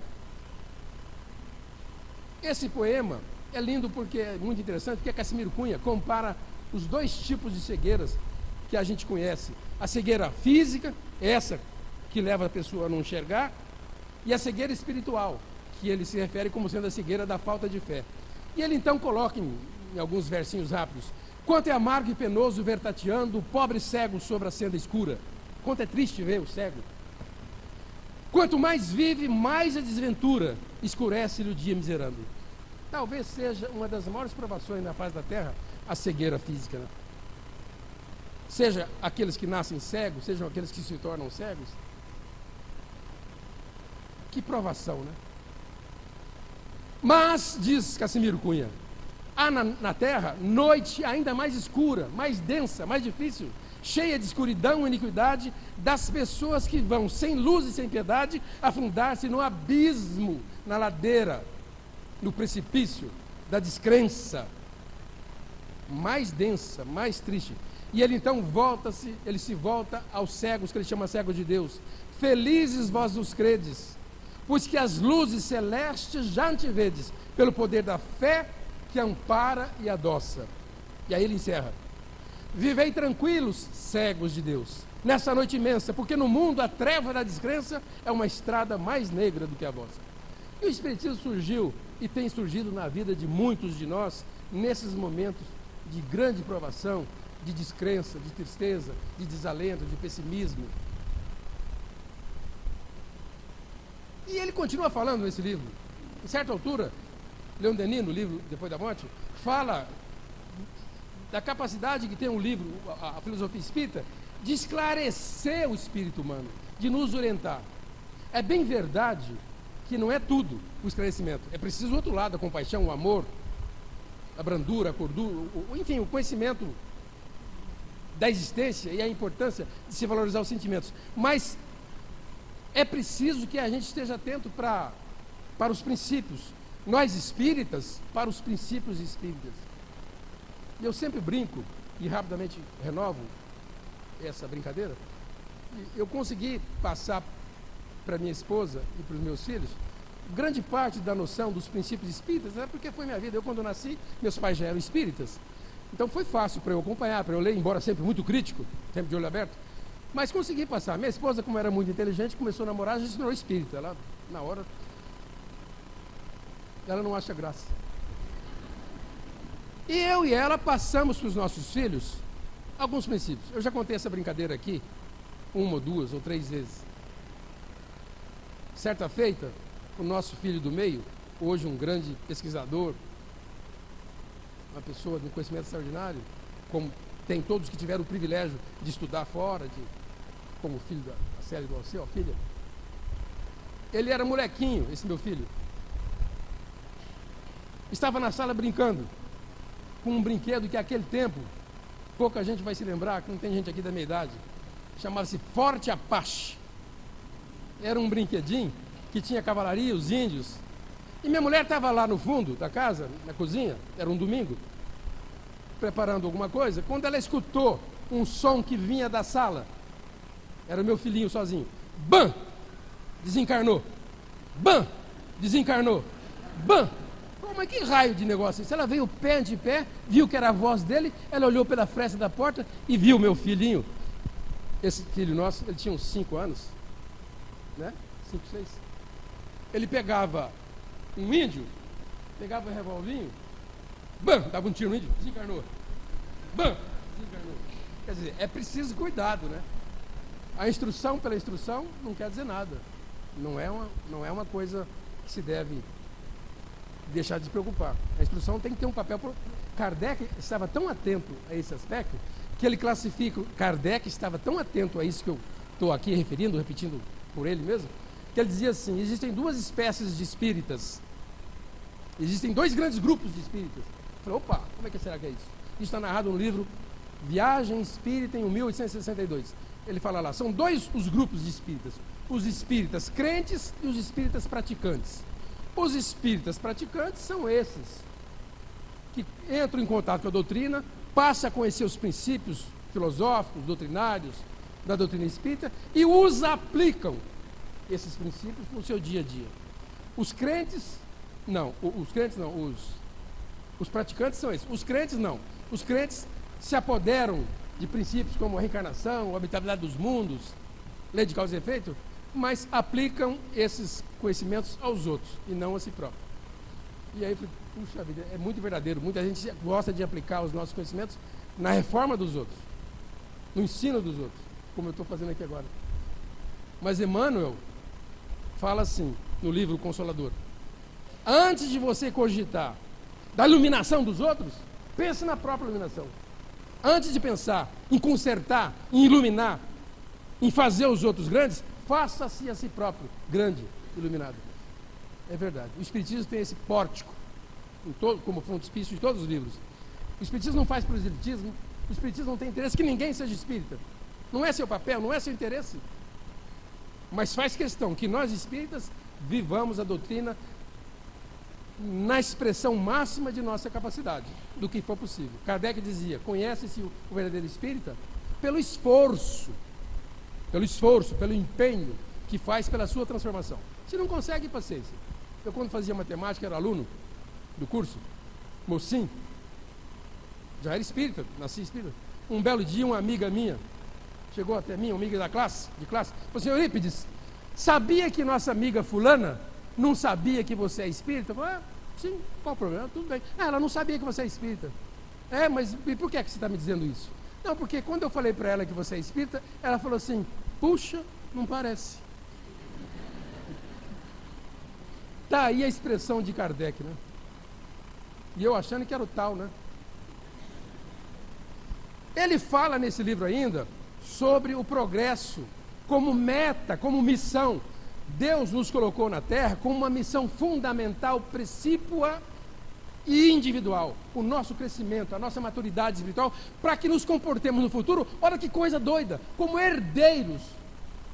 Esse poema é lindo porque é muito interessante, porque Cassimiro Cunha compara os dois tipos de cegueiras que a gente conhece. A cegueira física, essa que leva a pessoa a não enxergar, e a cegueira espiritual, que ele se refere como sendo a cegueira da falta de fé. E ele então coloca em alguns versinhos rápidos: quanto é amargo e penoso ver tateando o pobre cego sobre a senda escura. Quanto é triste ver o cego. Quanto mais vive, mais a desventura escurece-lhe o dia miserando. Talvez seja uma das maiores provações na face da terra a cegueira física, né? Seja aqueles que nascem cegos, sejam aqueles que se tornam cegos. Que provação, né? Mas, diz Cassimiro Cunha, há na terra noite ainda mais escura, mais densa, mais difícil, cheia de escuridão e iniquidade, das pessoas que vão sem luz e sem piedade afundar-se no abismo, na ladeira, no precipício da descrença, mais densa, mais triste. E ele então ele se volta aos cegos, que ele chama cegos de Deus. Felizes vós os credes, pois que as luzes celestes já antevedes, pelo poder da fé que ampara e adoça. E aí ele encerra: Vivei tranquilos, cegos de Deus, nessa noite imensa, porque no mundo a treva da descrença é uma estrada mais negra do que a vossa. E o Espiritismo surgiu e tem surgido na vida de muitos de nós, nesses momentos de grande provação, de descrença, de tristeza, de desalento, de pessimismo. E ele continua falando nesse livro. Em certa altura, Leon Denis, no livro Depois da Morte, fala da capacidade que tem um livro, a filosofia espírita, de esclarecer o espírito humano, de nos orientar. É bem verdade que não é tudo o esclarecimento. É preciso o outro lado, a compaixão, o amor, a brandura, a cordura, enfim, o conhecimento da existência e a importância de se valorizar os sentimentos. Mas é preciso que a gente esteja atento para os princípios. Nós espíritas, para os princípios espíritas. E eu sempre brinco, e rapidamente renovo essa brincadeira, eu consegui passar para minha esposa e para os meus filhos grande parte da noção dos princípios espíritas, né? Porque foi minha vida. Eu, quando nasci, meus pais já eram espíritas, então foi fácil para eu acompanhar, para eu ler, embora sempre muito crítico, sempre de olho aberto, mas consegui passar. Minha esposa, como era muito inteligente, começou a namorar, já se tornou espírita. Ela, na hora, ela não acha graça. E eu e ela passamos para os nossos filhos alguns princípios. Eu já contei essa brincadeira aqui, 1 ou 2 ou 3 vezes. Certa feita, o nosso filho do meio, hoje um grande pesquisador, uma pessoa de conhecimento extraordinário, como tem todos que tiveram o privilégio de estudar fora, como o filho da Célia do Alceu, a filha. Ele era molequinho, esse meu filho. Estava na sala brincando com um brinquedo que, naquele tempo, pouca gente vai se lembrar, que não tem gente aqui da minha idade, chamava-se Forte Apache. Era um brinquedinho que tinha cavalaria, os índios. E minha mulher estava lá no fundo da casa, na cozinha, era um domingo, preparando alguma coisa, quando ela escutou um som que vinha da sala. Era o meu filhinho sozinho. Bam! Desencarnou. Bam! Desencarnou. Bam! Mas que raio de negócio é esse? Ela veio pé ante pé, viu que era a voz dele, ela olhou pela fresta da porta e viu meu filhinho. Esse filho nosso, ele tinha uns 5 anos, né? 5, 6. Ele pegava um índio, pegava um revolvinho, bam, dava um tiro no índio, desencarnou. Bam, desencarnou. Quer dizer, é preciso cuidado, né? A instrução pela instrução não quer dizer nada. Não é uma coisa que se deve deixar de se preocupar. A instrução tem que ter um papel. Kardec estava tão atento a esse aspecto que ele classifica. Kardec estava tão atento a isso que eu estou aqui repetindo por ele mesmo, que ele dizia assim: existem 2 espécies de espíritas, existem 2 grandes grupos de espíritas. Eu falei, opa, como é que será que é isso? Isso está narrado no livro Viagem Espírita, em 1862. Ele fala lá, são 2 os grupos de espíritas: os espíritas crentes e os espíritas praticantes. Os espíritas praticantes são esses que entram em contato com a doutrina, passam a conhecer os princípios filosóficos, doutrinários da doutrina espírita e os aplicam, esses princípios, no seu dia a dia. Os crentes, não, os praticantes são esses. Os crentes não. Os crentes se apoderam de princípios como a reencarnação, a habitabilidade dos mundos, lei de causa e efeito, mas aplicam esses conhecimentos aos outros e não a si próprio. E aí eu falei, puxa vida, é muito verdadeiro. Muita gente gosta de aplicar os nossos conhecimentos na reforma dos outros, no ensino dos outros, como eu estou fazendo aqui agora. Mas Emmanuel fala assim, no livro Consolador: antes de você cogitar da iluminação dos outros, pense na própria iluminação. Antes de pensar em consertar, em iluminar, em fazer os outros grandes, faça-se a si próprio grande, iluminado. É verdade. O Espiritismo tem esse pórtico, como frontispício de todos os livros. O Espiritismo não faz proselitismo. O Espiritismo não tem interesse que ninguém seja espírita. Não é seu papel, não é seu interesse. Mas faz questão que nós espíritas vivamos a doutrina na expressão máxima de nossa capacidade, do que for possível. Kardec dizia, conhece-se o verdadeiro espírita pelo esforço, pelo empenho que faz pela sua transformação. Se não consegue, paciência. Eu, quando fazia matemática, era aluno do curso, mocinho, já era espírita, nasci espírita. Um belo dia, uma amiga minha, chegou até mim, uma amiga de classe, falou assim: Eurípides, sabia que nossa amiga fulana não sabia que você é espírita? Eu falei: sim, qual o problema? Tudo bem. Ela não sabia que você é espírita. Mas e por que você está me dizendo isso? Não, porque quando eu falei para ela que você é espírita, ela falou assim: puxa, não parece. Está aí a expressão de Kardec, né? E eu achando que era o tal, né? Ele fala nesse livro ainda sobre o progresso como meta, como missão. Deus nos colocou na Terra com uma missão fundamental, precípua e individual. O nosso crescimento, a nossa maturidade espiritual, para que nos comportemos no futuro, olha que coisa doida, como herdeiros,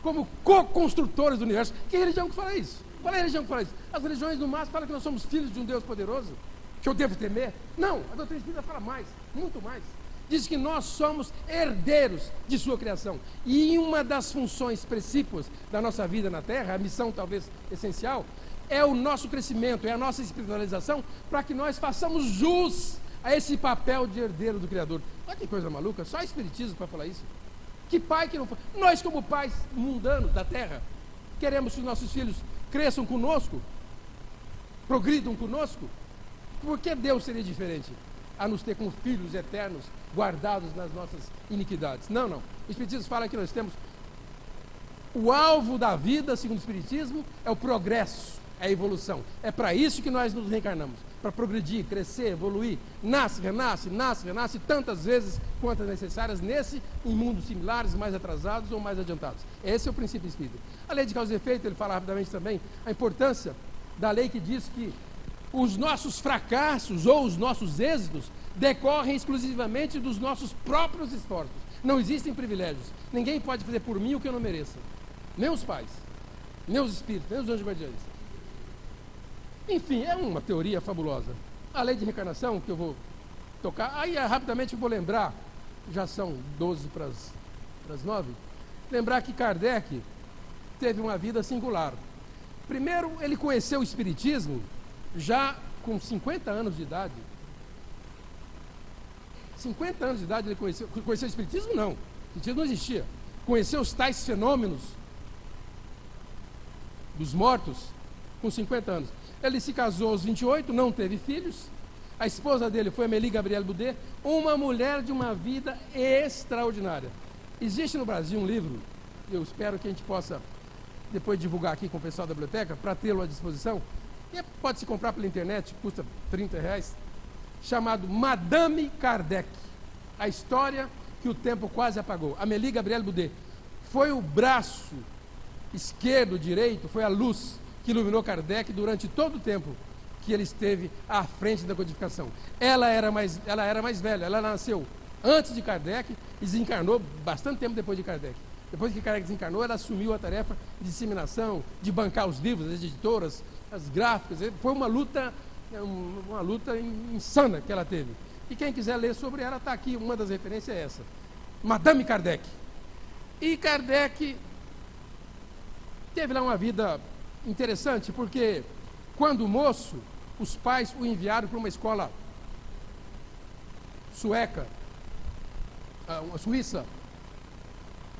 como co-construtores do universo. Que religião que fala isso? Qual é a religião que fala isso? As religiões no máximo falam que nós somos filhos de um Deus poderoso, que eu devo temer. Não, a doutrina espírita fala mais, muito mais. Diz que nós somos herdeiros de sua criação. E uma das funções precípuas da nossa vida na Terra, a missão talvez essencial, é o nosso crescimento, é a nossa espiritualização, para que nós façamos jus a esse papel de herdeiro do Criador. Olha que coisa maluca, só espiritismo para falar isso. Que pai que não foi? Nós, como pais mundanos da Terra, queremos que os nossos filhos cresçam conosco, progridam conosco. Por que Deus seria diferente a nos ter como filhos eternos, guardados nas nossas iniquidades? Não, não. O Espiritismo fala que nós temos o alvo da vida, segundo o Espiritismo, é o progresso, é a evolução. É para isso que nós nos reencarnamos, para progredir, crescer, evoluir. Nasce, renasce tantas vezes quantas necessárias em mundos similares, mais atrasados ou mais adiantados. Esse é o princípio espírita. A lei de causa e efeito, ele fala rapidamente também a importância da lei que diz que os nossos fracassos ou os nossos êxitos decorrem exclusivamente dos nossos próprios esforços. Não existem privilégios. Ninguém pode fazer por mim o que eu não mereça. Nem os pais, nem os espíritos, nem os anjos guardiães. Enfim, é uma teoria fabulosa. A lei de reencarnação, que eu vou tocar, aí rapidamente eu vou lembrar, já são 12 para as 9, lembrar que Kardec teve uma vida singular. Primeiro, ele conheceu o Espiritismo já com 50 anos de idade. 50 anos de idade ele conheceu o Espiritismo? Não. O Espiritismo não existia. Conheceu os tais fenômenos dos mortos com 50 anos. Ele se casou aos 28, não teve filhos. A esposa dele foi Amélie Gabrielle Boudet, uma mulher de uma vida extraordinária. Existe no Brasil um livro, eu espero que a gente possa depois divulgar aqui com o pessoal da biblioteca, para tê-lo à disposição. E pode se comprar pela internet, custa R$30, chamado Madame Kardec, a história que o tempo quase apagou. Amélie Gabrielle Boudet foi o braço esquerdo, direito, foi a luz que iluminou Kardec durante todo o tempo que ele esteve à frente da codificação. Ela era mais velha, ela nasceu antes de Kardec e desencarnou bastante tempo depois de Kardec. Depois que Kardec desencarnou, ela assumiu a tarefa de disseminação, de bancar os livros, as editoras, as gráficas. Foi uma luta insana que ela teve. E quem quiser ler sobre ela, está aqui, uma das referências é essa. Madame Kardec. E Kardec teve lá uma vida interessante, porque quando moço, os pais o enviaram para uma escola sueca, uma suíça,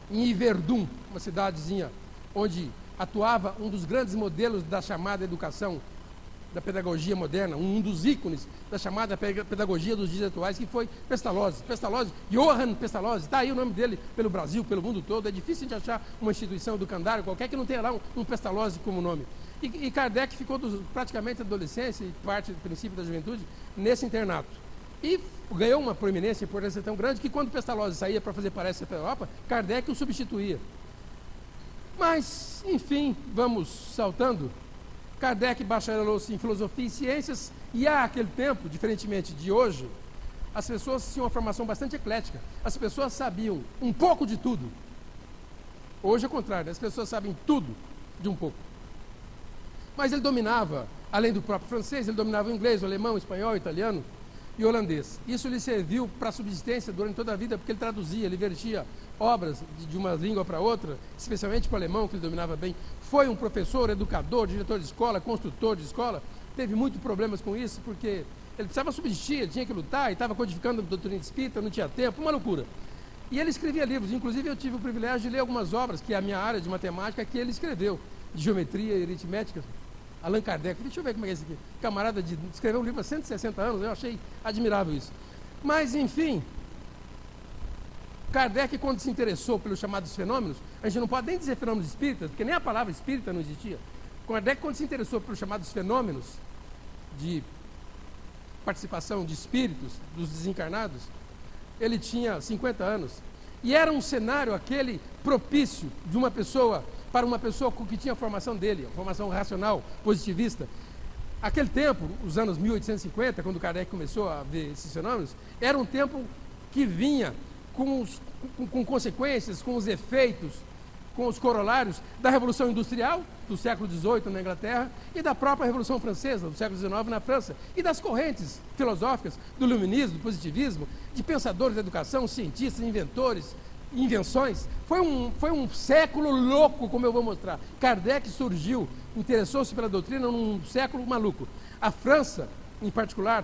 em Yverdon, uma cidadezinha onde atuava um dos grandes modelos da chamada educação, da pedagogia moderna, um dos ícones da chamada pedagogia dos dias atuais, que foi Pestalozzi. Johann Pestalozzi, está aí o nome dele pelo Brasil, pelo mundo todo. É difícil de achar uma instituição educandária qualquer que não tenha lá um Pestalozzi como nome. E Kardec ficou praticamente da adolescência e parte do princípio da juventude nesse internato. E ganhou uma proeminência e importância tão grande que quando Pestalozzi saía para fazer palestra pela Europa, Kardec o substituía. Mas, enfim, vamos saltando. Kardec bacharelou-se em filosofia e ciências, e àquele tempo, diferentemente de hoje, as pessoas tinham uma formação bastante eclética. As pessoas sabiam um pouco de tudo. Hoje é o contrário, as pessoas sabem tudo de um pouco. Mas ele dominava, além do próprio francês, ele dominava o inglês, o alemão, o espanhol, o italiano e holandês. Isso lhe serviu para a subsistência durante toda a vida, porque ele traduzia, ele vertia obras de uma língua para outra, especialmente para o alemão, que ele dominava bem. Foi um professor, educador, diretor de escola, construtor de escola, teve muitos problemas com isso, porque ele precisava subsistir, ele tinha que lutar, e estava codificando a doutrina espírita, não tinha tempo, uma loucura. E ele escrevia livros, inclusive eu tive o privilégio de ler algumas obras, que é a minha área de matemática, que ele escreveu, de geometria e aritmética. Allan Kardec, deixa eu ver como é que é esse aqui, camarada escreveu um livro há 160 anos, eu achei admirável isso. Mas, enfim, Kardec, quando se interessou pelos chamados fenômenos, a gente não pode nem dizer fenômenos espíritas, porque nem a palavra espírita não existia. Kardec, quando se interessou pelos chamados fenômenos de participação de espíritos, dos desencarnados, ele tinha 50 anos. E era um cenário aquele propício de uma pessoa, para uma pessoa que tinha a formação dele, a formação racional, positivista. Aquele tempo, os anos 1850, quando Kardec começou a ver esses fenômenos, era um tempo que vinha com consequências, com os efeitos, com os corolários da Revolução Industrial do século XVIII na Inglaterra e da própria Revolução Francesa do século XIX na França e das correntes filosóficas do iluminismo, do positivismo, de pensadores da educação, cientistas, inventores, invenções. Foi um século louco, como eu vou mostrar. Kardec surgiu, interessou-se pela doutrina num século maluco. A França, em particular,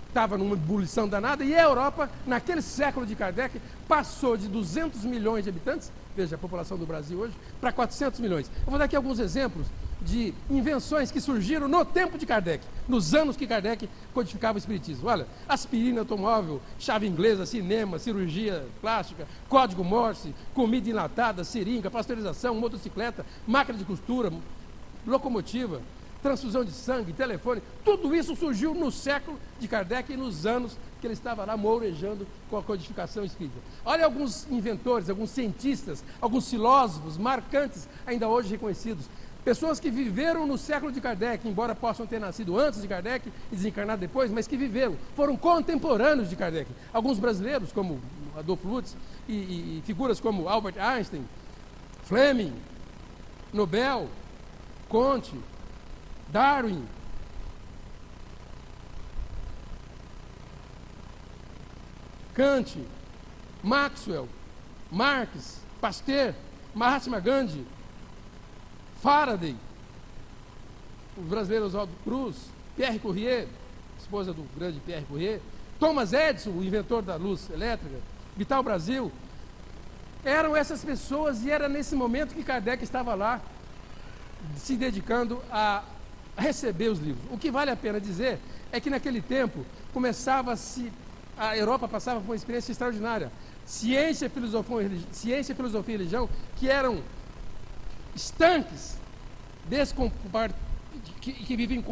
estava numa ebulição danada, e a Europa, naquele século de Kardec, passou de 200 milhões de habitantes, veja a população do Brasil hoje, para 400 milhões. Eu vou dar aqui alguns exemplos de invenções que surgiram no tempo de Kardec, nos anos que Kardec codificava o espiritismo. Olha, aspirina, automóvel, chave inglesa, cinema, cirurgia plástica, código Morse, comida enlatada, seringa, pasteurização, motocicleta, máquina de costura, locomotiva, transfusão de sangue, telefone, tudo isso surgiu no século de Kardec e nos anos que ele estava lá mourejando com a codificação espírita. Olha alguns inventores, alguns cientistas, alguns filósofos marcantes, ainda hoje reconhecidos. Pessoas que viveram no século de Kardec, embora possam ter nascido antes de Kardec e desencarnado depois, mas que viveram, foram contemporâneos de Kardec. Alguns brasileiros, como Adolfo Lutz, e figuras como Albert Einstein, Fleming, Nobel, Comte, Darwin, Kant, Maxwell, Marx, Pasteur, Mahatma Gandhi, Faraday, os brasileiros Oswaldo Cruz, Pierre Curie, esposa do grande Pierre Curie, Thomas Edison, o inventor da luz elétrica, Vital Brasil. Eram essas pessoas, e era nesse momento que Kardec estava lá se dedicando a receber os livros. O que vale a pena dizer é que naquele tempo a Europa passava por uma experiência extraordinária. Ciência, filosofia e religião, que eram estanques que vivem em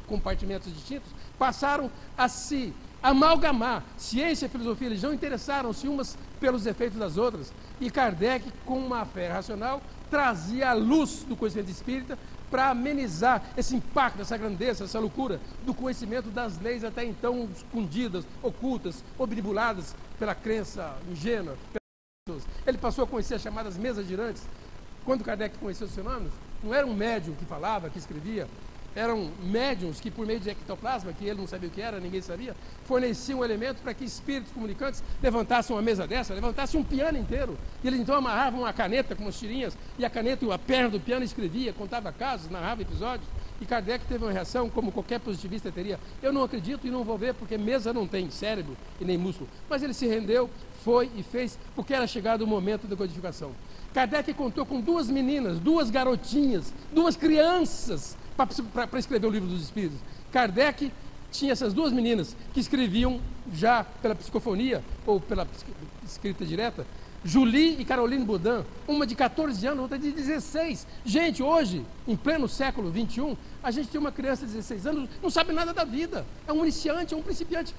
compartimentos distintos, passaram a se amalgamar. Ciência, filosofia e religião interessaram-se umas pelos efeitos das outras. E Kardec, com uma fé racional, trazia a luz do conhecimento espírita para amenizar esse impacto, essa grandeza, essa loucura do conhecimento das leis até então escondidas, ocultas, obnibuladas pela crença ingênua. Ele passou a conhecer as chamadas mesas girantes. Quando Kardec conheceu os fenômenos, não era um médium que falava, que escrevia, eram médiums que, por meio de ectoplasma, que ele não sabia o que era, ninguém sabia, forneciam um elemento para que espíritos comunicantes levantassem uma mesa dessa, levantassem um piano inteiro. E eles então amarravam uma caneta com umas tirinhas, e a caneta e a perna do piano escrevia, contava casos, narrava episódios. E Kardec teve uma reação, como qualquer positivista teria: eu não acredito e não vou ver, porque mesa não tem cérebro e nem músculo. Mas ele se rendeu, foi e fez, porque era chegado o momento da codificação. Kardec contou com duas meninas, duas garotinhas, duas crianças, para escrever o Livro dos Espíritos. Kardec tinha essas duas meninas que escreviam já pela psicofonia ou pela escrita direta, Julie e Caroline Boudin, uma de 14 anos, outra de 16. Gente, hoje, em pleno século XXI, a gente tem uma criança de 16 anos, não sabe nada da vida, é um iniciante, é um principiante.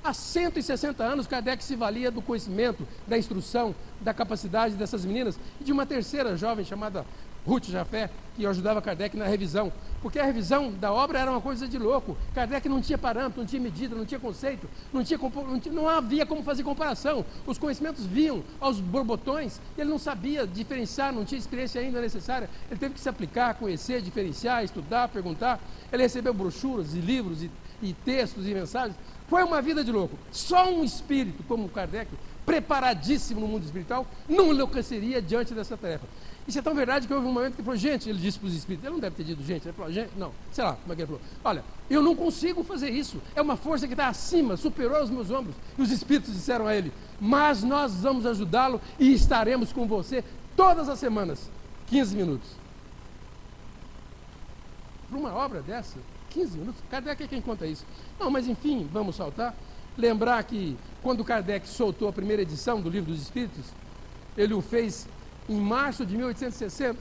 Há 160 anos, Kardec se valia do conhecimento, da instrução, da capacidade dessas meninas, e de uma terceira jovem chamada Ruth Jafé, que ajudava Kardec na revisão, porque a revisão da obra era uma coisa de louco. Kardec não tinha parâmetro, não tinha medida, não tinha conceito, não havia como fazer comparação. Os conhecimentos vinham aos borbotões, e ele não sabia diferenciar, não tinha experiência ainda necessária. Ele teve que se aplicar, conhecer, diferenciar, estudar, perguntar. Ele recebeu brochuras e livros e textos e mensagens. Foi uma vida de louco. Só um espírito como Kardec preparadíssimo no mundo espiritual, não enlouqueceria diante dessa tarefa. Isso é tão verdade que houve um momento que ele falou, gente, ele disse para os espíritos, ele não deve ter dito gente, ele falou, gente, não, sei lá, como é que ele falou, olha, eu não consigo fazer isso, é uma força que está acima, superior aos meus ombros. E os espíritos disseram a ele, mas nós vamos ajudá-lo e estaremos com você todas as semanas, 15 minutos. Para uma obra dessa, 15 minutos, Kardec é quem conta isso. Não, mas enfim, vamos saltar. Lembrar que quando Kardec soltou a primeira edição do Livro dos Espíritos, ele o fez em março de 1860,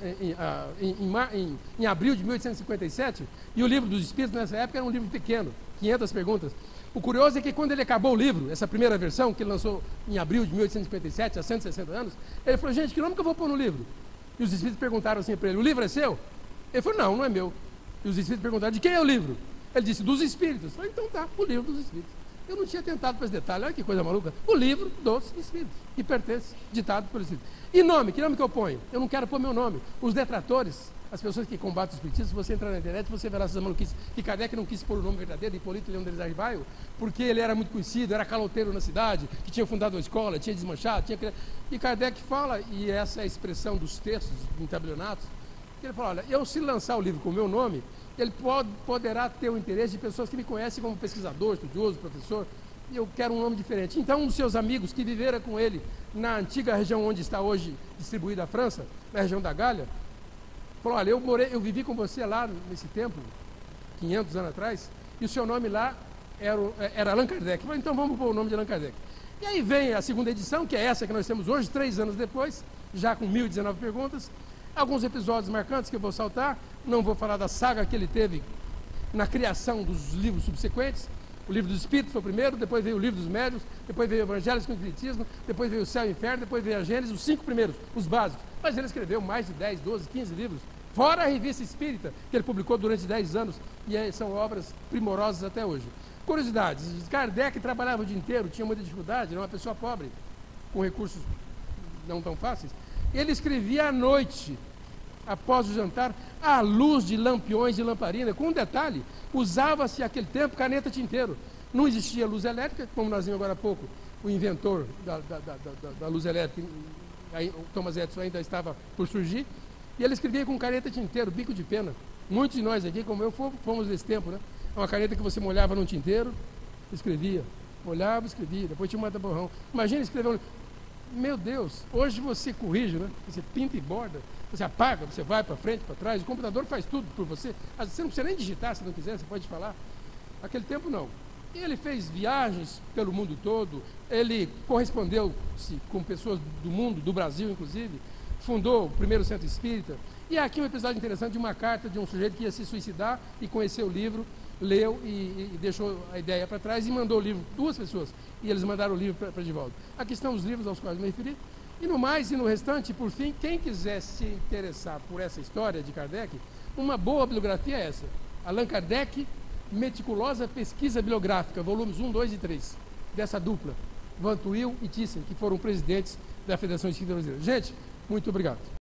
em abril de 1857, e o Livro dos Espíritos nessa época era um livro pequeno, 500 perguntas. O curioso é que quando ele acabou o livro, essa primeira versão, que ele lançou em abril de 1857, há 160 anos, ele falou, gente, que nome que eu vou pôr no livro? E os espíritos perguntaram assim para ele, o livro é seu? Ele falou, não, não é meu. E os espíritos perguntaram, de quem é o livro? Ele disse, dos espíritos. Eu falei, então tá, o livro dos espíritos. Eu não tinha tentado para esse detalhe, olha que coisa maluca. O livro dos espíritos, que pertence, ditado por espíritos. E nome, que nome que eu ponho? Eu não quero pôr meu nome. Os detratores, as pessoas que combatem os espiritismo, se você entrar na internet, você verá essas maluquices. Que Kardec não quis pôr o nome verdadeiro de Hipólito Leão deles Arribaio, porque ele era muito conhecido, era caloteiro na cidade, que tinha fundado uma escola, tinha desmanchado, tinha... E Kardec fala, e essa é a expressão dos textos em tabelionatos, que ele fala, olha, eu se lançar o livro com o meu nome, ele poderá ter o interesse de pessoas que me conhecem como pesquisador, estudioso, professor, e eu quero um nome diferente. Então, um dos seus amigos que viveram com ele na antiga região onde está hoje distribuída a França, na região da Gália, falou, olha, eu vivi com você lá nesse tempo, 500 anos atrás, e o seu nome lá era Allan Kardec. Falei, então vamos pôr o nome de Allan Kardec. E aí vem a segunda edição, que é essa que nós temos hoje, 3 anos depois, já com 1019 perguntas, alguns episódios marcantes que eu vou saltar, não vou falar da saga que ele teve na criação dos livros subsequentes. O Livro dos Espíritos foi o primeiro, depois veio o Livro dos Médiuns, depois veio o Evangelho com o Espiritismo, depois veio o Céu e o Inferno, depois veio a Gênesis, os 5 primeiros, os básicos. Mas ele escreveu mais de 10, 12, 15 livros, fora a Revista Espírita, que ele publicou durante 10 anos, e são obras primorosas até hoje. Curiosidades, Kardec trabalhava o dia inteiro, tinha muita dificuldade, era uma pessoa pobre, com recursos não tão fáceis. Ele escrevia à noite, após o jantar, à luz de lampiões de lamparina. Com um detalhe, usava-se naquele tempo caneta tinteiro. Não existia luz elétrica, como nós vimos agora há pouco, o inventor da luz elétrica, o Thomas Edison, ainda estava por surgir, e ele escrevia com caneta tinteiro, bico de pena. Muitos de nós aqui, como eu, fomos desse tempo, né? Uma caneta que você molhava num tinteiro, escrevia, molhava, escrevia, depois tinha uma borrão. Imagina escrever um... Meu Deus, hoje você corrige, né? Você pinta e borda, você apaga, você vai para frente, para trás, o computador faz tudo por você. Você não precisa nem digitar se não quiser, você pode falar. Naquele tempo não. E ele fez viagens pelo mundo todo, ele correspondeu-se com pessoas do mundo, do Brasil inclusive, fundou o primeiro centro espírita. E aqui um episódio interessante de uma carta de um sujeito que ia se suicidar e conheceu o livro, leu e deixou a ideia para trás e mandou o livro, 2 pessoas, e eles mandaram o livro para de volta. Aqui estão os livros aos quais me referi. E no mais e no restante, por fim, quem quiser se interessar por essa história de Kardec, uma boa bibliografia é essa. Allan Kardec, Meticulosa Pesquisa Bibliográfica, volumes 1, 2 e 3, dessa dupla, Van Tuyl e Thyssen, que foram presidentes da Federação Espírita Brasileira. Gente, muito obrigado.